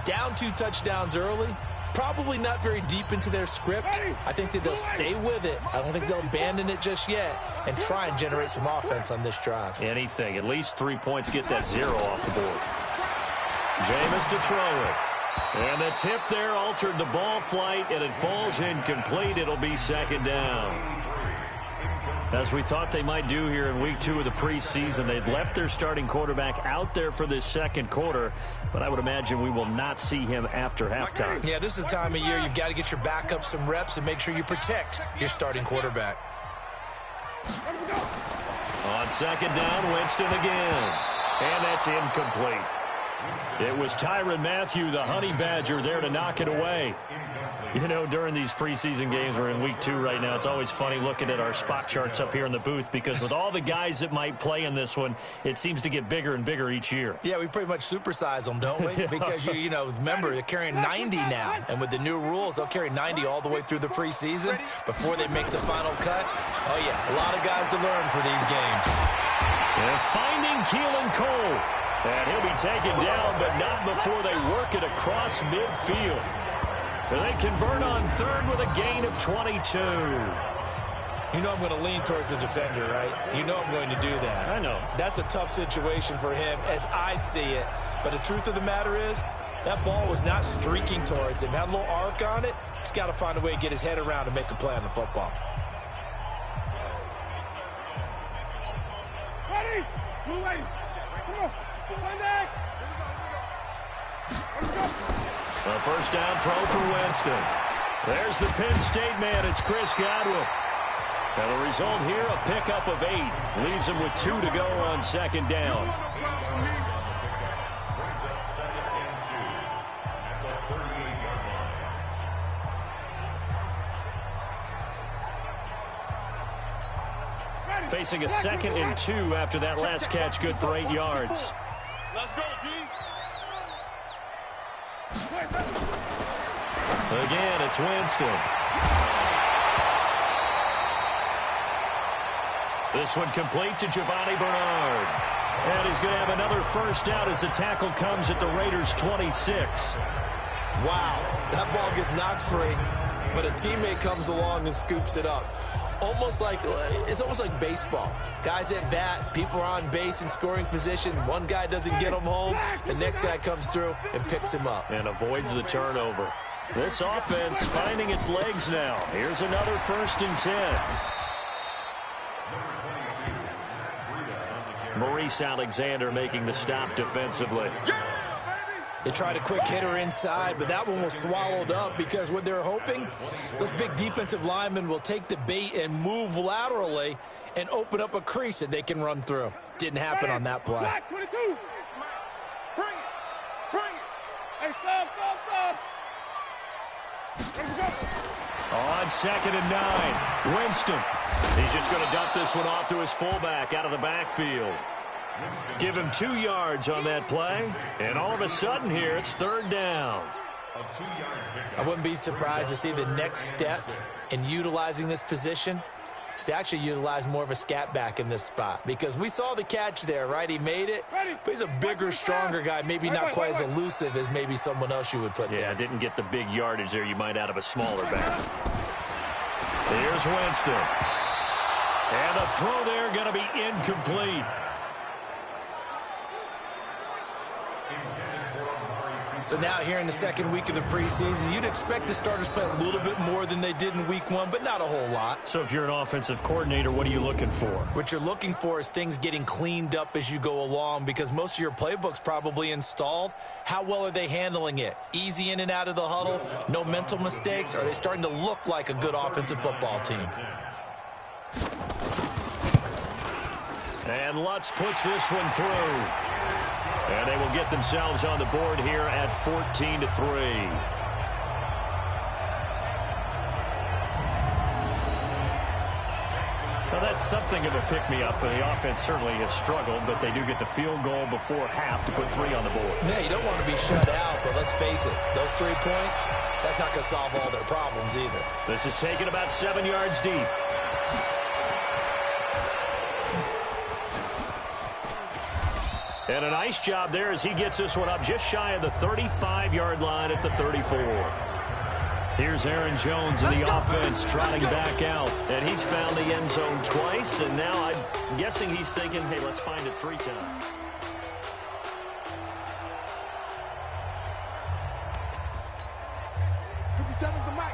Down 2 touchdowns early, probably not very deep into their script. I think that they'll stay with it. I don't think they'll abandon it just yet and try and generate some offense on this drive. Anything. At least 3 points. Get that 0 off the board. Jameis to throw it. And the tip there altered the ball flight, and it falls incomplete. It'll be 2nd down. As we thought they might do here in week 2 of the preseason, they've left their starting quarterback out there for this second quarter, but I would imagine we will not see him after halftime. Yeah, this is the time of year you've got to get your backup some reps and make sure you protect your starting quarterback. On 2nd down, Winston again. And that's incomplete. It was Tyrann Mathieu, the Honey Badger, there to knock it away. You know, during these preseason games, we're in week 2 right now. It's always funny looking at our spot charts up here in the booth because with all the guys that might play in this one, it seems to get bigger and bigger each year. Yeah, we pretty much supersize them, don't we? Because, you know, remember, they're carrying 90 now. And with the new rules, they'll carry 90 all the way through the preseason before they make the final cut. Oh, yeah, a lot of guys to learn for these games. And finding Keelan Cole. And he'll be taken down, but not before they work it across midfield. And they convert on 3rd with a gain of 22. You know I'm going to lean towards the defender, right? You know I'm going to do that. I know. That's a tough situation for him as I see it. But the truth of the matter is, that ball was not streaking towards him. Had a little arc on it. He's got to find a way to get his head around and make a play on the football. Ready? Move away. Come on. One back. A 1st down throw for Winston. There's the Penn State man. It's Chris Godwin. And the result here, a pickup of 8. Leaves him with 2 to go on second down. Facing a 2nd and 2 after that last catch, good for 8 yards. Let's go, D. Again, it's Winston. This one complete to Giovanni Bernard. And he's going to have another first down as the tackle comes at the Raiders' 26. Wow, that ball gets knocked free, but a teammate comes along and scoops it up. It's almost like baseball. Guys at bat, people are on base in scoring position. One guy doesn't get him home. The next guy comes through and picks him up. And avoids the turnover. This offense finding its legs now. Here's another 1st and 10. Maurice Alexander making the stop defensively. They tried a quick hitter inside, but that one was swallowed up because what they're hoping, those big defensive linemen will take the bait and move laterally and open up a crease that they can run through. Didn't happen on that play. Black 22. Bring it. Bring it. Hey, stop. On 2nd and 9, Winston. He's just going to dump this one off to his fullback out of the backfield. Give him 2 yards on that play, and all of a sudden here, it's 3rd down. I wouldn't be surprised to see the next step in utilizing this position is to actually utilize more of a scat back in this spot, because we saw the catch there, right? He made it, but he's a bigger, stronger guy, maybe not quite as elusive as maybe someone else you would put there. Yeah, didn't get the big yardage there you might out of a smaller back. Here's Winston. And the throw there going to be incomplete. So now here in the 2nd week of the preseason, you'd expect the starters play a little bit more than they did in week 1, but not a whole lot. So if you're an offensive coordinator, what are you looking for? What you're looking for is things getting cleaned up as you go along, because most of your playbook's probably installed. How well are they handling it? Easy in and out of the huddle, no mental mistakes? Are they starting to look like a good offensive football team? And Lutz puts this one through. And they will get themselves on the board here at 14-3. Well, that's something of a pick-me-up. The offense certainly has struggled, but they do get the field goal before half to put 3 on the board. Yeah, you don't want to be shut out, but let's face it, those 3 points, that's not going to solve all their problems either. This is taken about 7 yards deep. And a nice job there as he gets this one up just shy of the 35-yard line at the 34. Here's Aaron Jones in the offense trotting back out. And he's found the end zone twice. And now I'm guessing he's thinking, hey, let's find it 3 times.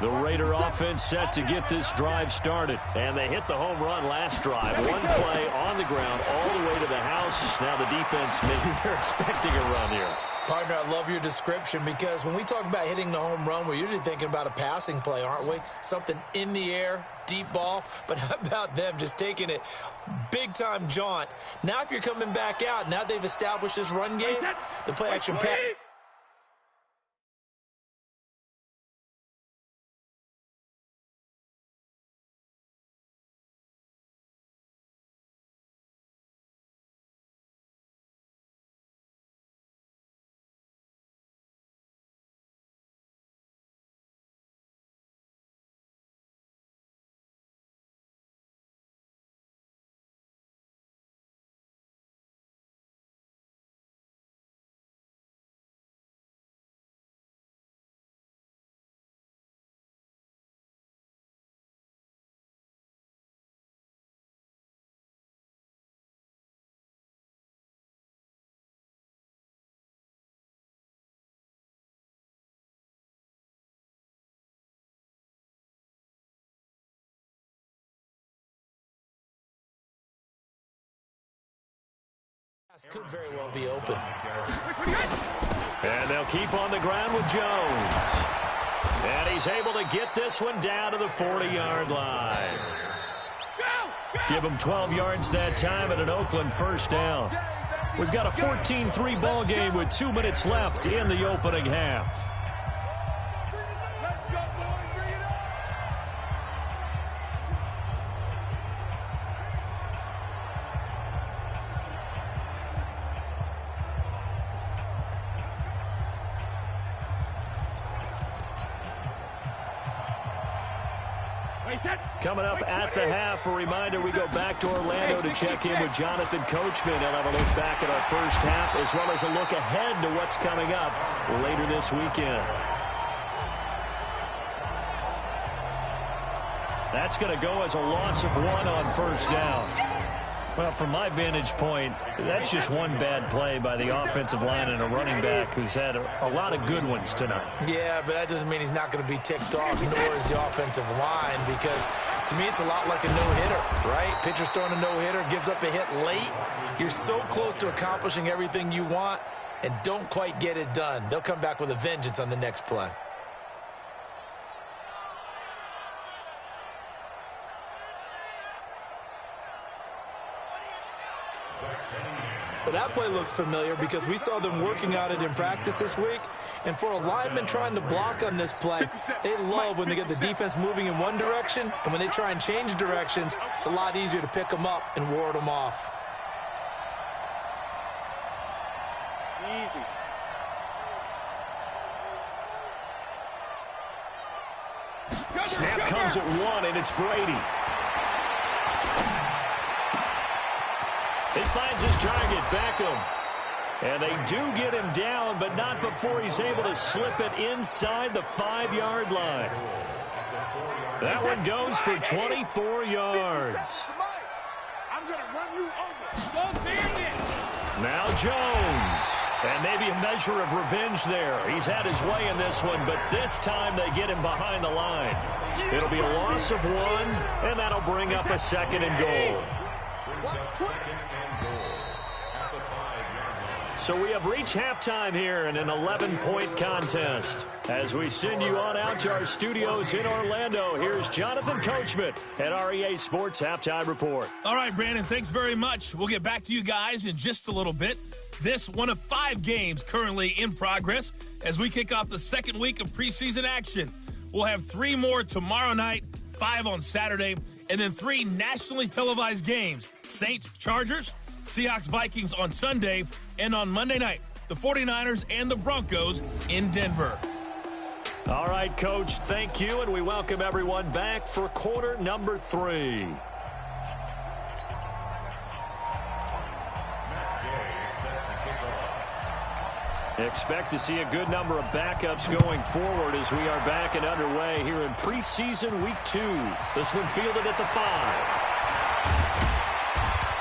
The Raider offense set to get this drive started. And they hit the home run last drive. One play on the ground all the way to the house. Now the defense, maybe they're expecting a run here. Partner, I love your description, because when we talk about hitting the home run, we're usually thinking about a passing play, aren't we? Something in the air, deep ball. But how about them just taking it big-time jaunt? Now if you're coming back out, now they've established this run game, the play-action pass. Could very well be open. And they'll keep on the ground with Jones. And he's able to get this one down to the 40-yard line. Give him 12 yards that time and an Oakland first down. We've got a 14-3 ball game with 2 minutes left in the opening half. Coming up at the half, a reminder, we go back to Orlando to check in with Jonathan Coachman. He'll have a look back at our first half as well as a look ahead to what's coming up later this weekend. That's going to go as a loss of 1 on first down. Well, from my vantage point, that's just one bad play by the offensive line and a running back who's had a lot of good ones tonight. Yeah, but that doesn't mean he's not going to be ticked off, nor is the offensive line, because to me it's a lot like a no-hitter, right? Pitcher's throwing a no-hitter, gives up a hit late. You're so close to accomplishing everything you want and don't quite get it done. They'll come back with a vengeance on the next play. But that play looks familiar because we saw them working on it in practice this week. And for a lineman trying to block on this play, they love when they get the defense moving in one direction. And when they try and change directions, it's a lot easier to pick them up and ward them off. Easy. Snap comes at 1, and it's Brady. He finds his target, Beckham. And they do get him down, but not before he's able to slip it inside the 5-yard line. That one goes for 24 yards. I'm going to run you over. Now Jones. And maybe a measure of revenge there. He's had his way in this one, but this time they get him behind the line. It'll be a loss of 1, and that'll bring up a 2nd and goal. So we have reached halftime here in an 11-point contest. As we send you on out to our studios in Orlando, here's Jonathan Coachman at our EA Sports Halftime Report. All right, Brandon, thanks very much. We'll get back to you guys in just a little bit. This one of 5 games currently in progress as we kick off the 2nd week of preseason action. We'll have 3 more tomorrow night, 5 on Saturday, and then 3 nationally televised games. Saints, Chargers, Seahawks, Vikings on Sunday, and on Monday night, the 49ers and the Broncos in Denver. All right, Coach, thank you, and we welcome everyone back for quarter number 3. Expect to see a good number of backups going forward as we are back and underway here in preseason week 2. This one fielded at the 5.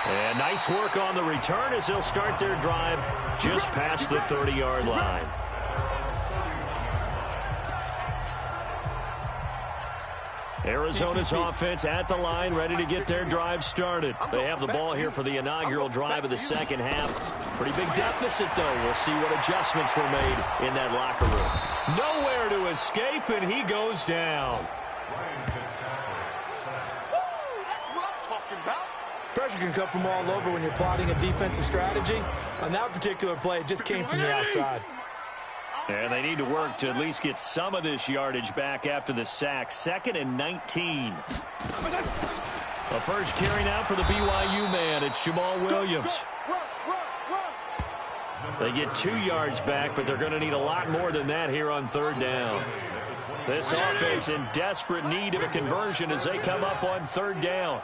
And nice work on the return as they'll start their drive just past the 30-yard line. Arizona's offense at the line, ready to get their drive started. They have the ball here for the inaugural drive of the 2nd half. Pretty big deficit, though. We'll see what adjustments were made in that locker room. Nowhere to escape, and he goes down. Pressure can come from all over when you're plotting a defensive strategy. On that particular play, it just came from the outside. And they need to work to at least get some of this yardage back after the sack. 2nd and 19. The first carry now for the BYU man. It's Jamal Williams. They get 2 yards back, but they're going to need a lot more than that here on 3rd down. This offense in desperate need of a conversion as they come up on 3rd down.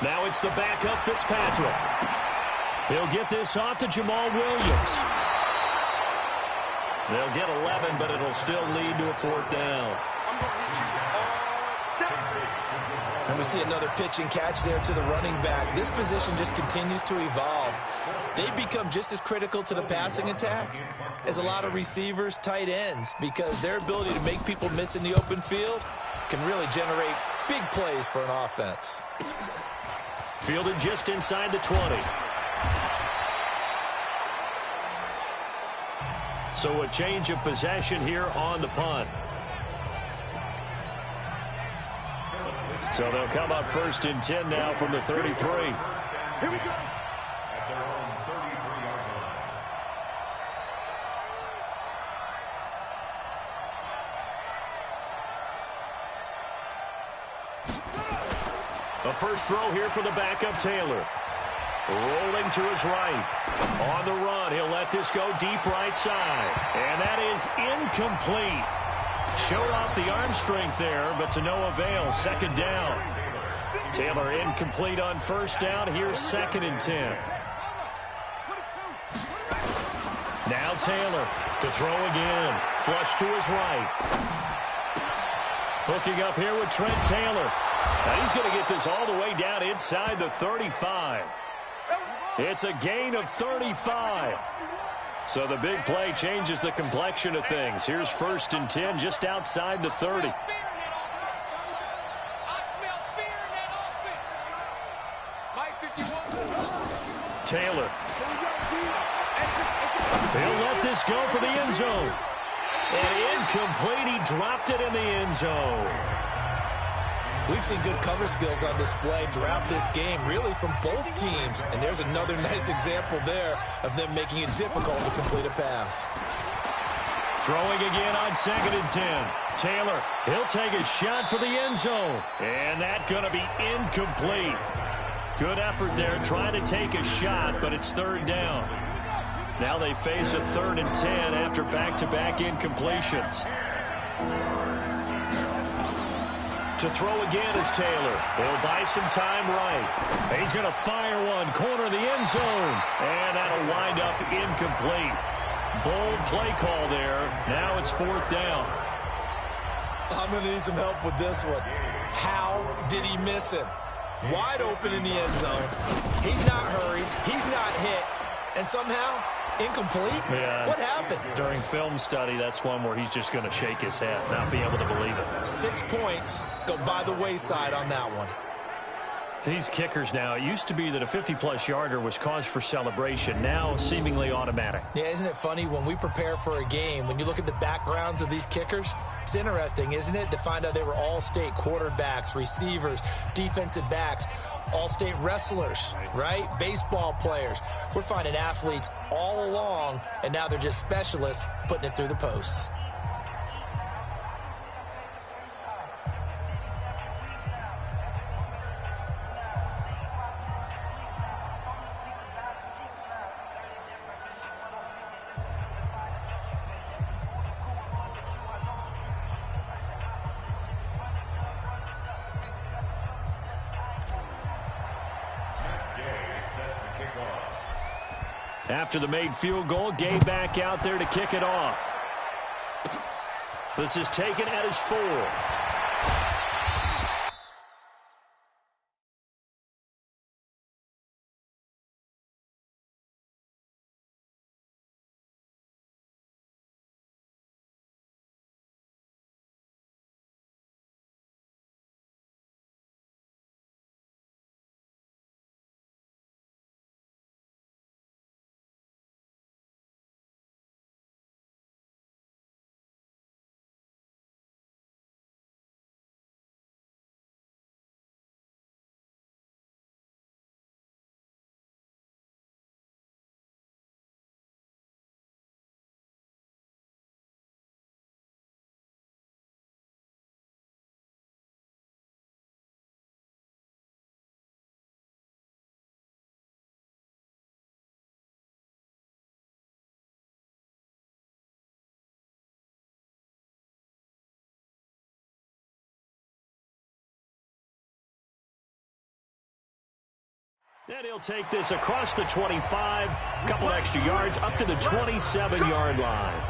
Now it's the backup Fitzpatrick. He'll get this off to Jamal Williams. They'll get 11, but it'll still lead to a 4th down. And we see another pitch and catch there to the running back. This position just continues to evolve. They become just as critical to the passing attack as a lot of receivers, tight ends, because their ability to make people miss in the open field can really generate big plays for an offense. Fielded just inside the 20. So a change of possession here on the punt. So they'll come up 1st and 10 now from the 33. Here we go. The first throw here for the backup Taylor. Rolling to his right. On the run, he'll let this go deep right side. And that is incomplete. Showed off the arm strength there, but to no avail. 2nd down. Taylor incomplete on 1st down. Here's 2nd and 10. Now Taylor to throw again. Flush to his right. Hooking up here with Trent Taylor. Now he's going to get this all the way down inside the 35. It's a gain of 35. So the big play changes the complexion of things. Here's 1st and 10 just outside the 30. Taylor. He'll let this go for the end zone. And incomplete. He dropped it in the end zone. We've seen good cover skills on display throughout this game, really from both teams. And there's another nice example there of them making it difficult to complete a pass. Throwing again on 2nd and 10. Taylor, he'll take a shot for the end zone. And that's going to be incomplete. Good effort there trying to take a shot, but it's 3rd down. Now they face a 3rd and 10 after back-to-back incompletions. To throw again is Taylor. He'll buy some time right. He's going to fire one, corner the end zone. And that'll wind up incomplete. Bold play call there. Now it's 4th down. I'm going to need some help with this one. How did he miss him? Wide open in the end zone. He's not hurried. He's not hit. And somehow, incomplete? Yeah. What happened? During film study, that's one where he's just going to shake his head, not be able to believe it. 6 points go by the wayside on that one. These kickers now, it used to be that a 50-plus yarder was cause for celebration. Now, seemingly automatic. Yeah, isn't it funny when we prepare for a game, when you look at the backgrounds of these kickers, it's interesting, isn't it, to find out they were all-state quarterbacks, receivers, defensive backs, all-state wrestlers, right? Baseball players. We're finding athletes all along, and now they're just specialists putting it through the posts. After the made field goal, Gay back out there to kick it off. This is taken at his 4. Then he'll take this across the 25, a couple extra yards, up to the 27-yard line.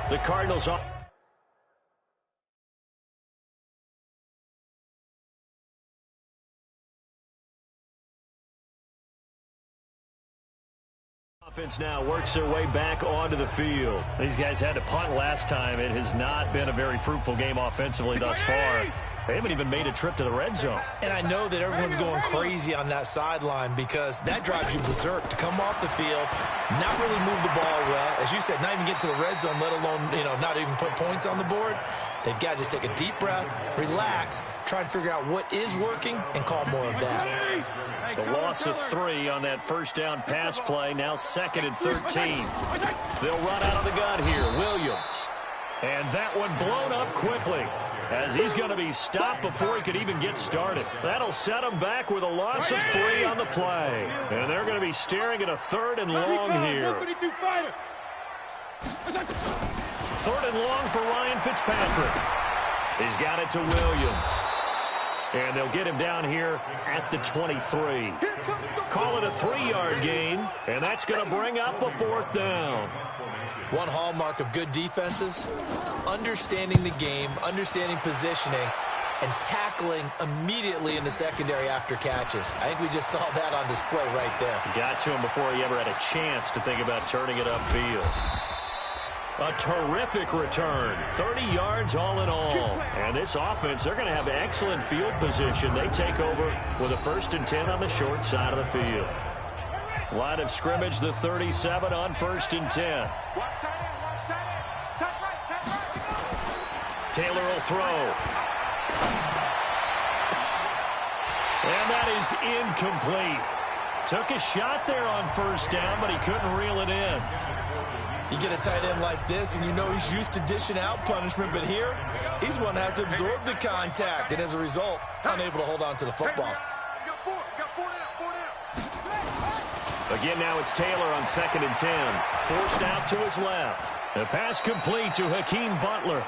The Cardinals off. Offense now works their way back onto the field. These guys had to punt last time. It has not been a very fruitful game offensively thus far. They haven't even made a trip to the red zone. And I know that everyone's going crazy on that sideline because that drives you berserk to come off the field, not really move the ball well. As you said, not even get to the red zone, let alone, not even put points on the board. They've got to just take a deep breath, relax, try and figure out what is working, and call more of that. The loss of 3 on that first down pass play, now 2nd and 13. They'll run out of the gun here, Williams. And that one blown up quickly, as he's going to be stopped before he could even get started. That'll set him back with a loss of 3 on the play. And they're going to be staring at a 3rd and long here. 3rd and long for Ryan Fitzpatrick. He's got it to Williams. And they'll get him down here at the 23. Call it a 3-yard gain, and that's going to bring up a 4th down. One hallmark of good defenses is understanding the game, understanding positioning, and tackling immediately in the secondary after catches. I think we just saw that on display right there. Got to him before he ever had a chance to think about turning it upfield. A terrific return, 30 yards all in all. And this offense, they're going to have excellent field position. They take over with a 1st and 10 on the short side of the field. Line of scrimmage, the 37 on 1st and 10. Taylor will throw. And that is incomplete. Took a shot there on 1st down, but he couldn't reel it in. You get a tight end like this, and you know he's used to dishing out punishment, but here, he's one that has to absorb the contact, and as a result, unable to hold on to the football. Again, now it's Taylor on 2nd and 10. Forced out to his left. The pass complete to Hakeem Butler.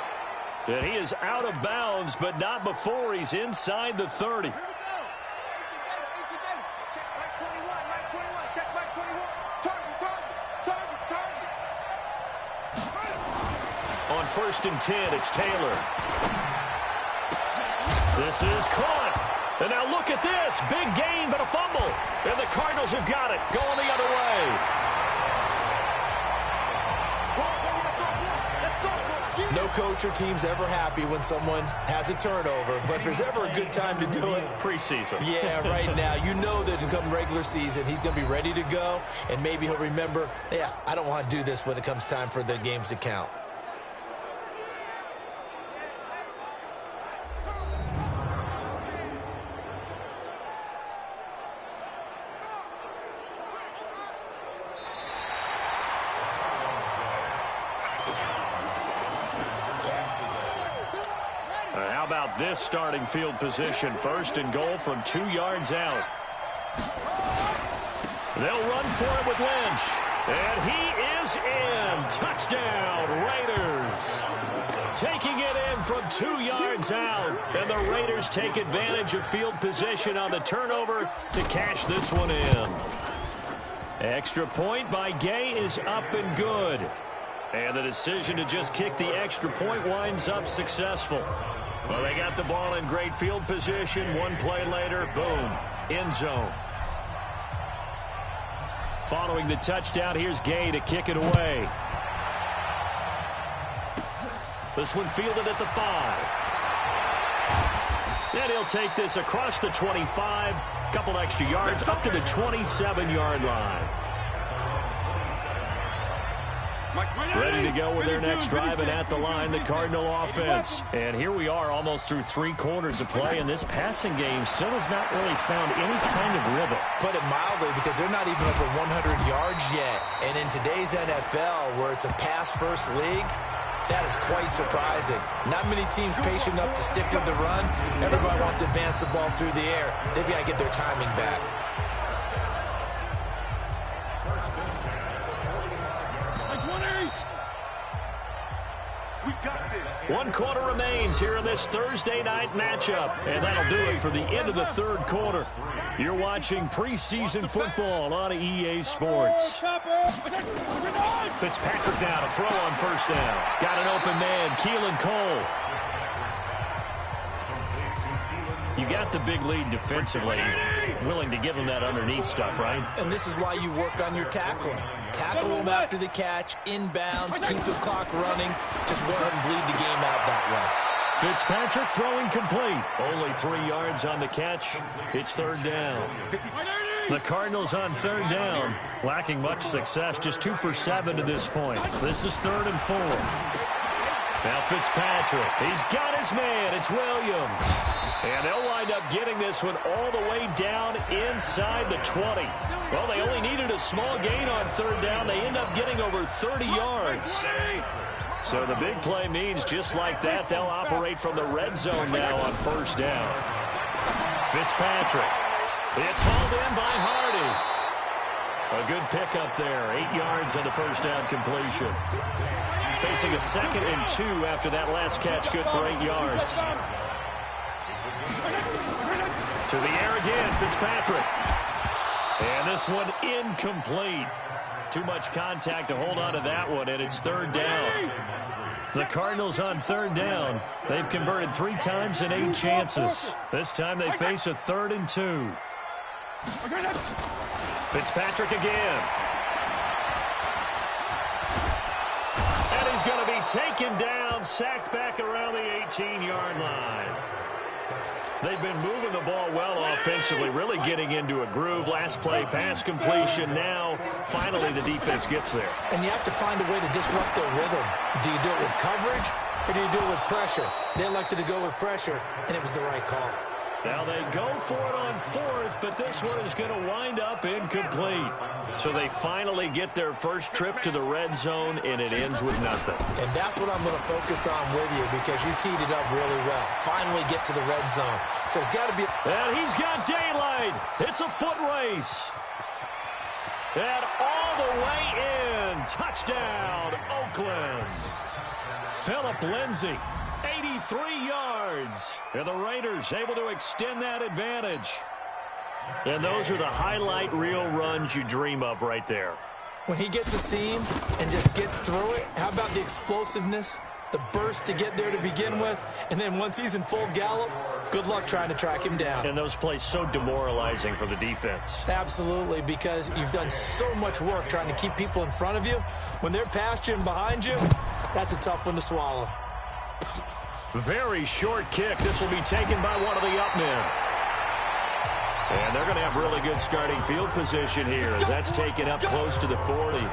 And he is out of bounds, but not before he's inside the 30. On 1st and 10, it's Taylor. This is caught. And now look at this. Big gain, but a fumble. And the Cardinals have got it. Going the other way. No coach or team's ever happy when someone has a turnover, but if there's ever a good time to do it, preseason. Yeah, right now. You know that come regular season, he's going to be ready to go, and maybe he'll remember, yeah, I don't want to do this when it comes time for the games to count. How about this starting field position? 1st and goal from 2 yards out. They'll run for it with Lynch. And he is in. Touchdown, Raiders. Taking it in from 2 yards out. And the Raiders take advantage of field position on the turnover to cash this one in. Extra point by Gay is up and good. And the decision to just kick the extra point winds up successful. Well, they got the ball in great field position. One play later, boom, end zone. Following the touchdown, here's Gay to kick it away. This one fielded at the 5. And he'll take this across the 25, couple extra yards, up to the 27-yard line. Ready to go with their next drive, and at the line, the Cardinal offense. And here we are almost through 3 quarters of play, and this passing game still has not really found any kind of rhythm. Put it mildly, because they're not even over 100 yards yet. And in today's NFL, where it's a pass-first league, that is quite surprising. Not many teams patient enough to stick with the run. Everybody wants to advance the ball through the air. They've got to get their timing back. One quarter remains here in this Thursday night matchup, and that'll do it for the end of the 3rd quarter. You're watching preseason football on EA Sports. Fitzpatrick now to throw on 1st down. Got an open man, Keelan Cole. You got the big lead defensively. willing to give him that underneath stuff, right? And this is why you work on your tackling. Tackle him after the catch, inbounds, keep the clock running. Just go ahead and bleed the game out that way. Fitzpatrick throwing complete. Only 3 yards on the catch. It's third down. The Cardinals on third down, lacking much success, just 2 for 7 to this point. This is 3rd and 4. Now Fitzpatrick, he's got his man. It's Williams. And they'll wind up getting this one all the way down inside the 20. Well, they only needed a small gain on third down. They end up getting over 30 yards. So the big play means just like that, they'll operate from the red zone now on first down. Fitzpatrick. It's hauled in by Hardy. A good pickup there. 8 yards on the first down completion. Facing a 2nd and 2 after that last catch, good for 8 yards. To the air again, Fitzpatrick. And this one incomplete. Too much contact to hold on to that one, and it's third down. The Cardinals on third down. They've converted 3 times in 8 chances. This time they face a 3rd and 2. Fitzpatrick again. And he's going to be taken down, sacked back around the 18-yard line. They've been moving the ball well offensively, really getting into a groove. Last play, pass completion. Now, finally, the defense gets there. And you have to find a way to disrupt their rhythm. Do you do it with coverage, or do you do it with pressure? They elected to go with pressure, and it was the right call. Now they go for it on 4th, but this one is going to wind up incomplete. So they finally get their first trip to the red zone, and it ends with nothing. And that's what I'm going to focus on with you, because you teed it up really well. Finally get to the red zone. So it's got to be... And he's got daylight. It's a foot race. And all the way in. Touchdown, Oakland. Phillip Lindsay. 83 yards. And the Raiders able to extend that advantage. And those are the highlight reel runs you dream of right there. When he gets a seam and just gets through it, how about the explosiveness, the burst to get there to begin with, and then once he's in full gallop, good luck trying to track him down. And those plays so demoralizing for the defense. Absolutely, because you've done so much work trying to keep people in front of you. When they're past you and behind you, that's a tough one to swallow. Very short kick. This will be taken by one of the up men. And they're going to have really good starting field position here as that's taken up close to the 40.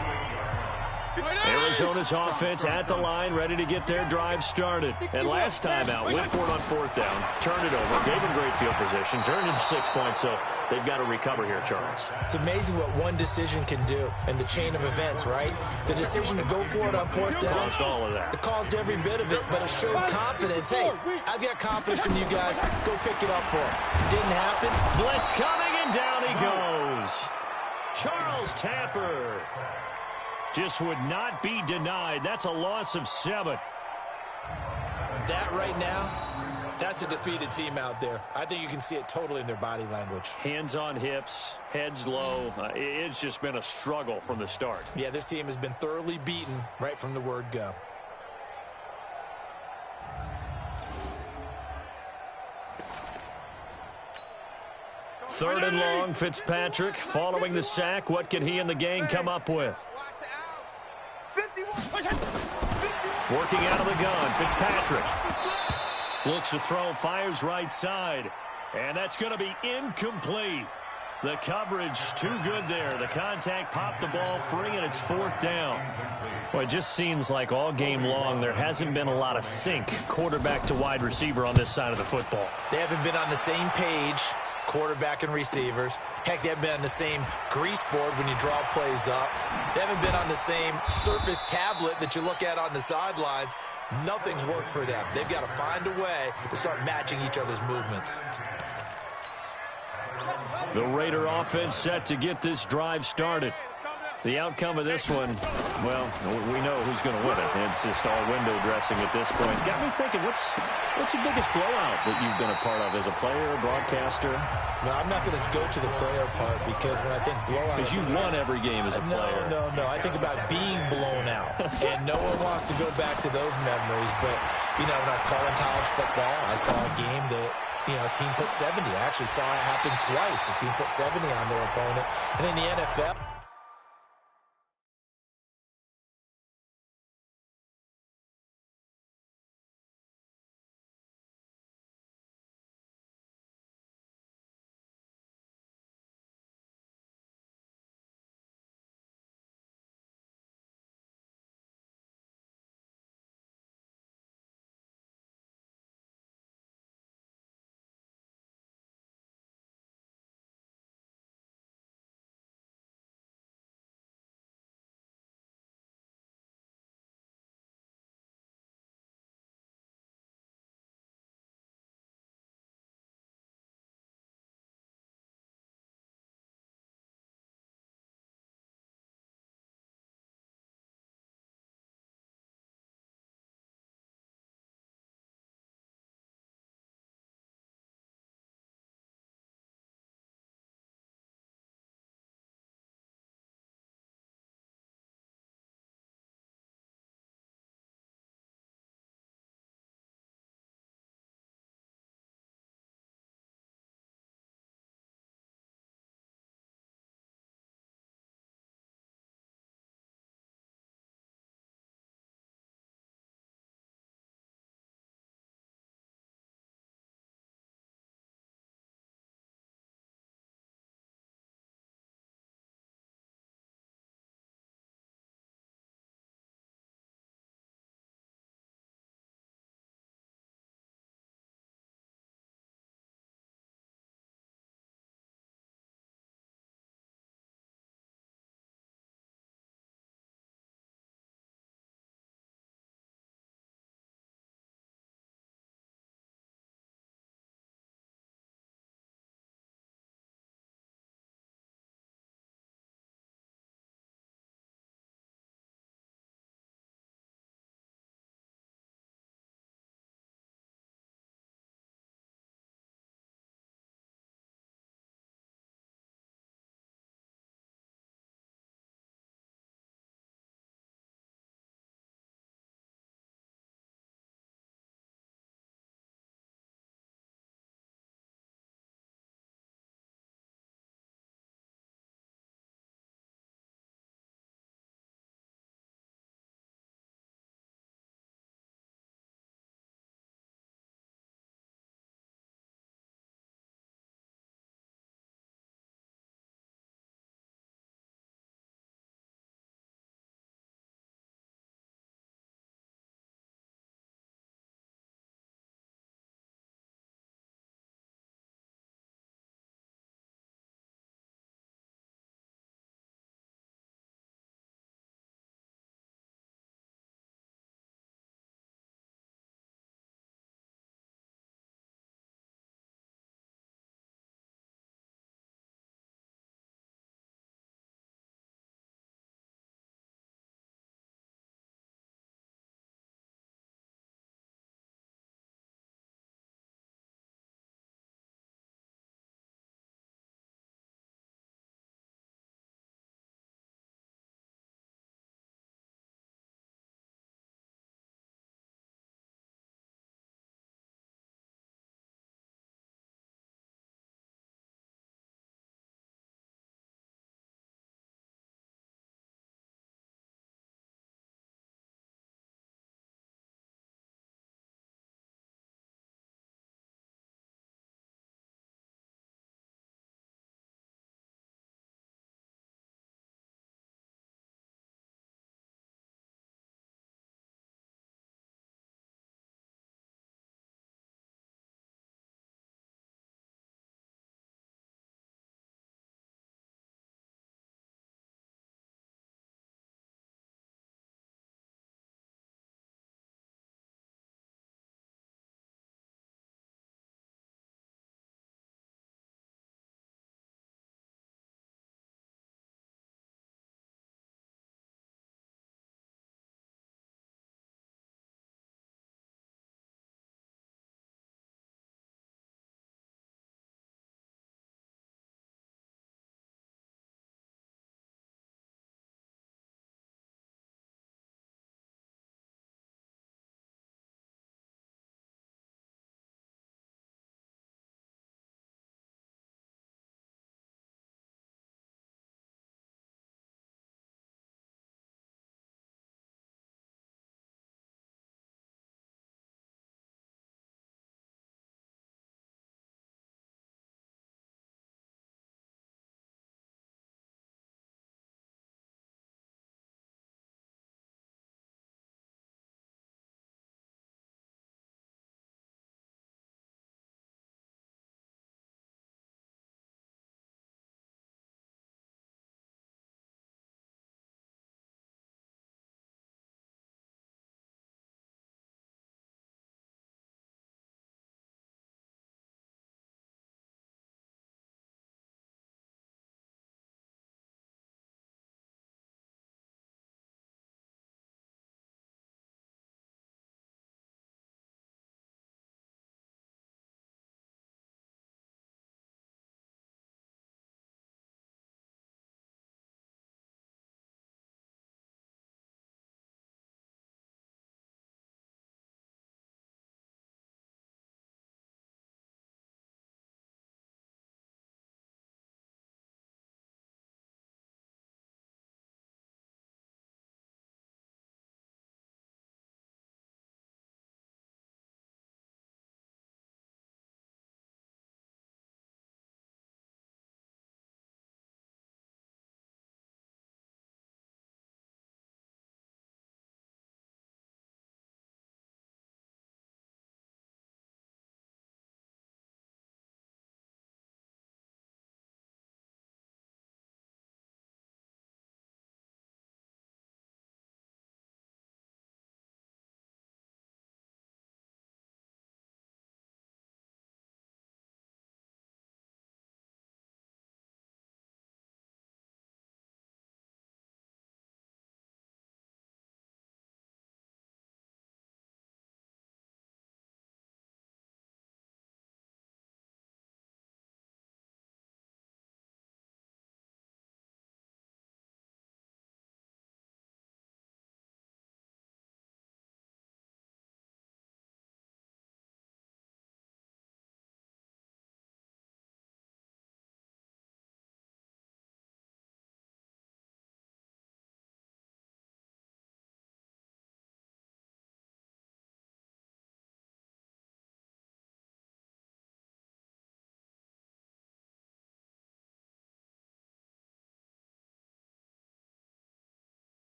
Arizona's offense at the line, ready to get their drive started. And last time out, went for it on 4th down, turned it over, gave them great field position, turned into 6 points, so they've got to recover here, Charles. It's amazing what one decision can do in the chain of events, right? The decision to go for it on 4th down. Caused all of that. It caused every bit of it, but it showed confidence. Hey, I've got confidence in you guys. Go pick it up for him. Didn't happen. Blitz coming, and down he goes. Charles Tapper. Just would not be denied. That's a loss of 7. That right now, that's a defeated team out there. I think you can see it totally in their body language. Hands on hips, heads low. It's just been a struggle from the start. Yeah, this team has been thoroughly beaten right from the word go. Third and long, Fitzpatrick following the sack. What can he and the gang come up with? Working out of the gun, Fitzpatrick. Looks to throw, fires right side. And that's going to be incomplete. The coverage too good there. The contact popped the ball free, and it's 4th down. Well, it just seems like all game long there hasn't been a lot of sync quarterback to wide receiver on this side of the football. They haven't been on the same page, quarterback and receivers. Heck, they haven't been on the same grease board when you draw plays up. They haven't been on the same surface tablet that you look at on the sidelines. Nothing's worked for them. They've got to find a way to start matching each other's movements. The Raider offense set to get this drive started. The outcome of this one, well, we know who's going to win it. It's just all window dressing at this point. Got me thinking, what's the biggest blowout that you've been a part of as a player, broadcaster? No, I'm not going to go to the player part because when I think blowout... Because you won every game as a player. No. I think about being blown out. And no one wants to go back to those memories. But, you know, when I was calling college football, I saw a game that a team put 70. I actually saw it happen twice. A team put 70 on their opponent. And in the NFL,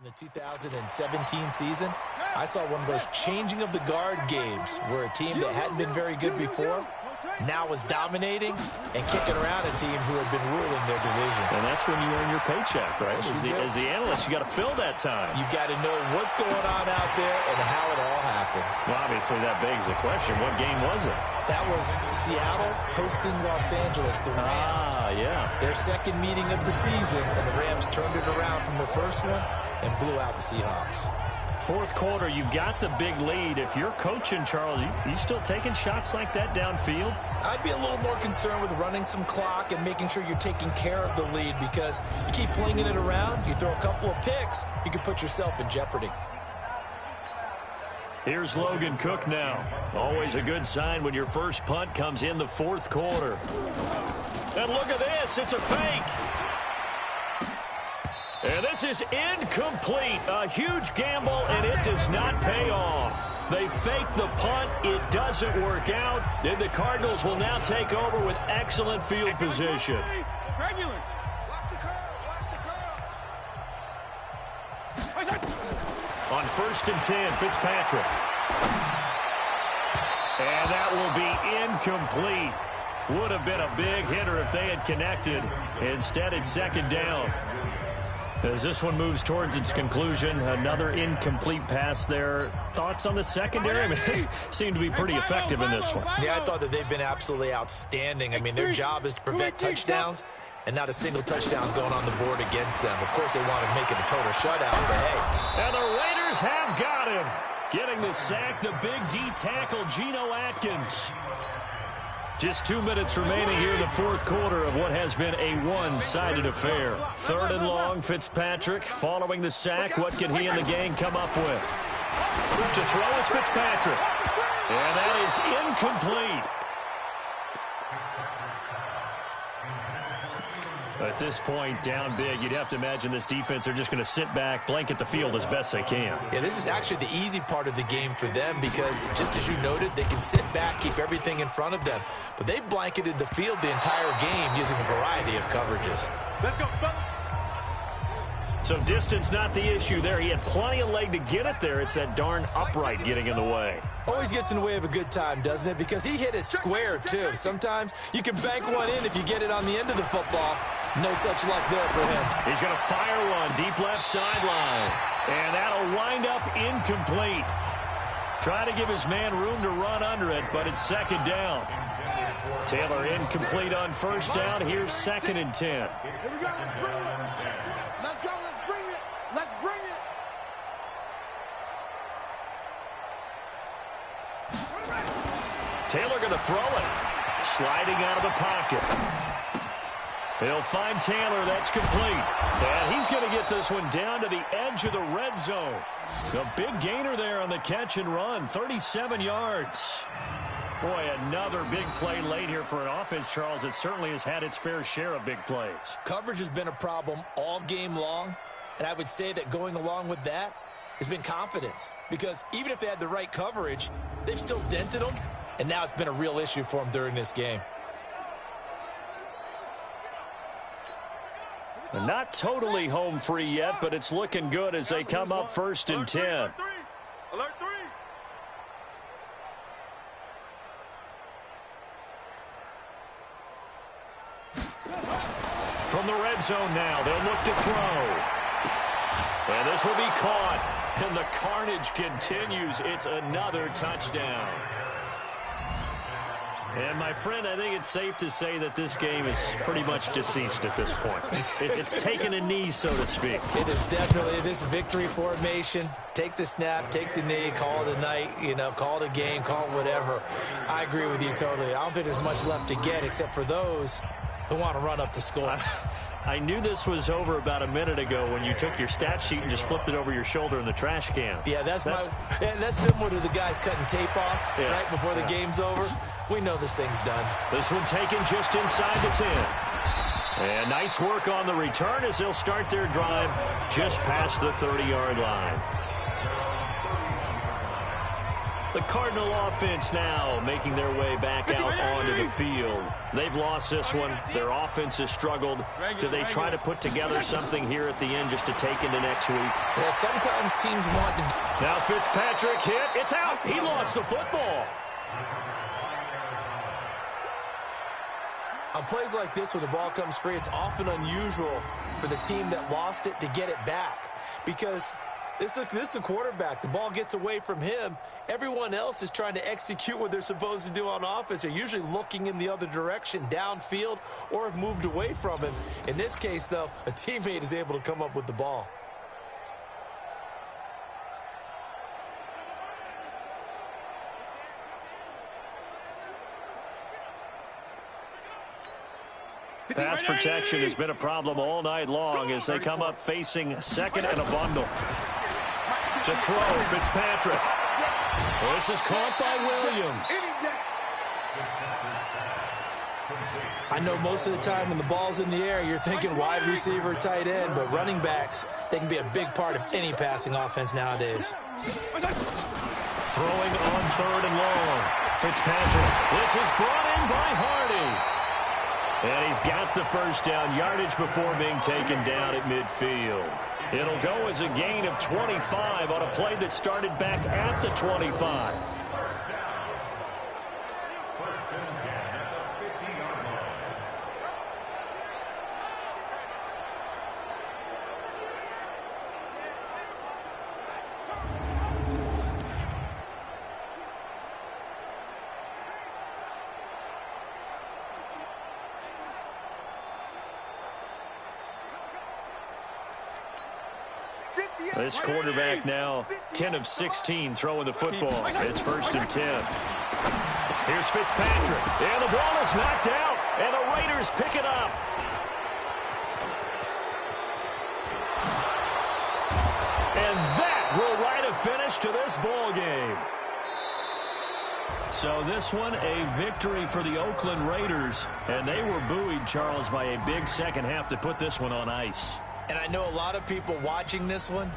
In the 2017 season, I saw one of those changing of the guard games where a team that hadn't been very good before now was dominating and kicking around a team who had been ruling their division. And that's when you earn your paycheck, right? As the analyst, you got to fill that time. You've got to know what's going on out there and how it all happened. Well, obviously, that begs the question, what game was it? That was Seattle hosting Los Angeles, the Rams. Yeah. Their second meeting of the season, and the Rams turned it around from the first one and blew out the Seahawks. Fourth quarter, you've got the big lead. If you're coaching, Charles, you still taking shots like that downfield? I'd be a little more concerned with running some clock and making sure you're taking care of the lead, because you keep flinging it around, you throw a couple of picks, you can put yourself in jeopardy. Here's Logan Cook now. Always a good sign when your first punt comes in the fourth quarter. And look at this. It's a fake. And this is incomplete. A huge gamble, and it does not pay off. They fake the punt. It doesn't work out. Then the Cardinals will now take over with excellent field position. On 1st and 10, Fitzpatrick. And that will be incomplete. Would have been a big hitter if they had connected. Instead, it's second down. As this one moves towards its conclusion, another incomplete pass there. Thoughts on the secondary? I mean, they seem to be pretty effective in this one. Yeah, I thought that they've been absolutely outstanding. I mean, their job is to prevent touchdowns, and not a single touchdown's going on the board against them. Of course, they want to make it a total shutout, but hey. And the Raiders have got him. Getting the sack, the big D tackle, Geno Atkins. Just 2 minutes remaining here in the fourth quarter of what has been a one-sided affair. 3rd and long, Fitzpatrick following the sack. What can he and the gang come up with? To throw is Fitzpatrick. And that is incomplete. At this point, down big, you'd have to imagine this defense are just going to sit back, blanket the field as best they can. Yeah, this is actually the easy part of the game for them because, just as you noted, they can sit back, keep everything in front of them. But they've blanketed the field the entire game using a variety of coverages. Let's go, fellas. So distance not the issue there. He had plenty of leg to get it there. It's that darn upright getting in the way. Always gets in the way of a good time, doesn't it? Because he hit it square, too. Sometimes you can bank one in if you get it on the end of the football. No such luck there for him. He's going to fire one deep left sideline. And that'll wind up incomplete. Trying to give his man room to run under it, but it's second down. Taylor incomplete on first down. Here's 2nd and 10. Here we go. Let's go. Let's bring it. Let's bring it. Taylor going to throw it. Sliding out of the pocket. He'll find Taylor. That's complete. And he's going to get this one down to the edge of the red zone. A big gainer there on the catch and run. 37 yards. Boy, another big play late here for an offense, Charles. It certainly has had its fair share of big plays. Coverage has been a problem all game long. And I would say that going along with that has been confidence. Because even if they had the right coverage, they've still dented them. And now it's been a real issue for them during this game. They're not totally home free yet, but it's looking good as they come up 1st and 10. Alert 3. From the red zone now, they'll look to throw. And this will be caught. And the carnage continues. It's another touchdown. And, my friend, I think it's safe to say that this game is pretty much deceased at this point. It's taken a knee, so to speak. It is definitely this victory formation. Take the snap, take the knee, call it a night, call it a game, call it whatever. I agree with you totally. I don't think there's much left to get except for those who want to run up the score. I knew this was over about a minute ago when you took your stat sheet and just flipped it over your shoulder in the trash can. Yeah, that's similar to the guys cutting tape off right before the game's over. We know this thing's done. This one taken just inside the 10. And nice work on the return as they'll start their drive just past the 30-yard line. The Cardinal offense now making their way back out onto the field. They've lost this one. Their offense has struggled. Do they try to put together something here at the end just to take into next week? Yeah, sometimes teams want to. Now Fitzpatrick hit. It's out. He lost the football. On plays like this, when the ball comes free, it's often unusual for the team that lost it to get it back. Because this is a quarterback. The ball gets away from him. Everyone else is trying to execute what they're supposed to do on offense. They're usually looking in the other direction, downfield, or have moved away from him. In this case, though, a teammate is able to come up with the ball. Pass protection has been a problem all night long as they come up facing second and a bundle. To throw, Fitzpatrick. This is caught by Williams. I know most of the time when the ball's in the air, you're thinking wide receiver, tight end, but running backs, they can be a big part of any passing offense nowadays. Throwing on third and long. Fitzpatrick. This is brought in by Hardy. And he's got the first down, yardage before being taken down at midfield. It'll go as a gain of 25 on a play that started back at the 25. This quarterback now 10 of 16 throwing the football. It's 1st and 10. Here's Fitzpatrick. And the ball is knocked out. And the Raiders pick it up. And that will write a finish to this ball game. So this one, a victory for the Oakland Raiders. And they were buoyed, Charles, by a big second half to put this one on ice. And I know a lot of people watching this one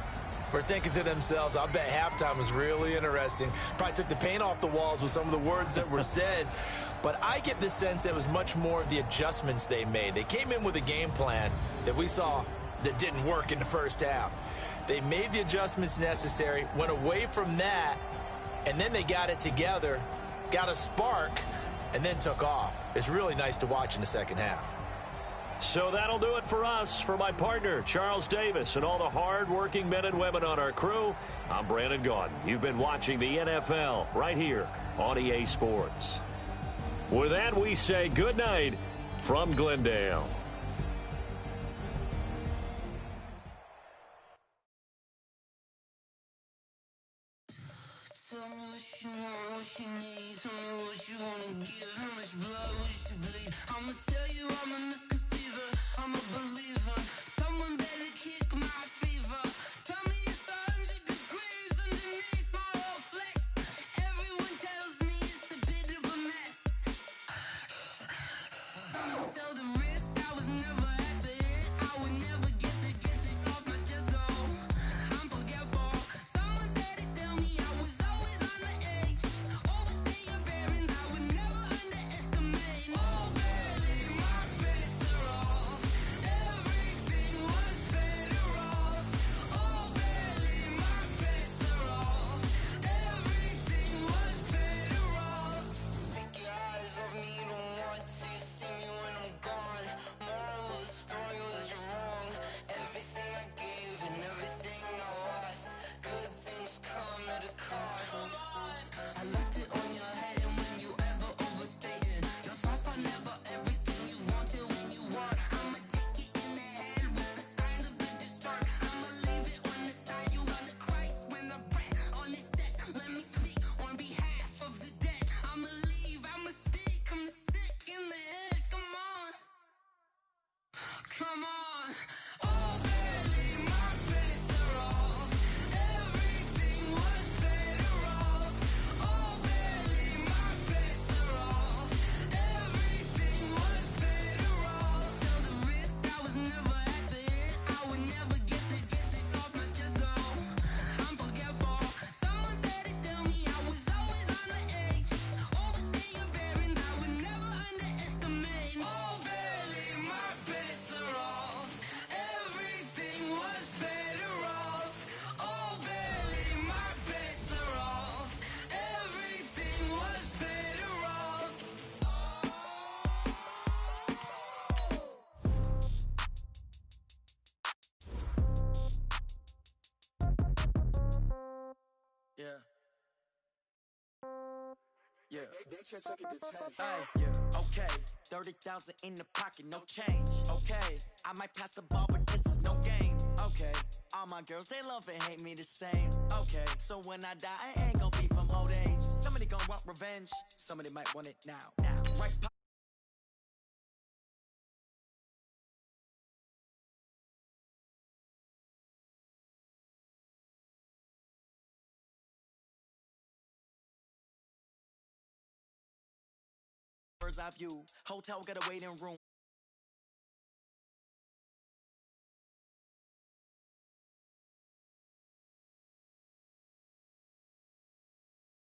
were thinking to themselves, I bet halftime was really interesting. Probably took the paint off the walls with some of the words that were said. But I get the sense it was much more of the adjustments they made. They came in with a game plan that we saw that didn't work in the first half. They made the adjustments necessary, went away from that, and then they got it together, got a spark, and then took off. It's really nice to watch in the second half. So that'll do it for us. For my partner, Charles Davis, and all the hard-working men and women on our crew, I'm Brandon Gaudin. You've been watching the NFL right here on EA Sports. With that, we say good night from Glendale. Tell me what you want, what you need. Tell me what you wanna give. How much blood would you bleed? I'ma tell you I'm a misconceiver. I'm a believer. Someone better kick my fever. Tell me it's 100 degrees underneath my whole flesh. Everyone tells me it's a bit of a mess. I'ma tell the risk I was never at the end. I would never get it off my chest though. I'm forgetful. Someone better tell me I was always on the edge. Overstay your bearings, I would never underestimate. Oh, barely. Yeah. Hey, yeah. Okay. 30,000 in the pocket, no change. Okay. I might pass the ball, but this is no game. Okay. All my girls, they love and hate me the same. Okay. So when I die, I ain't gonna be from old age. Somebody gonna want revenge. Somebody might want it now. Right. Bird's eye view. Hotel got a waiting room.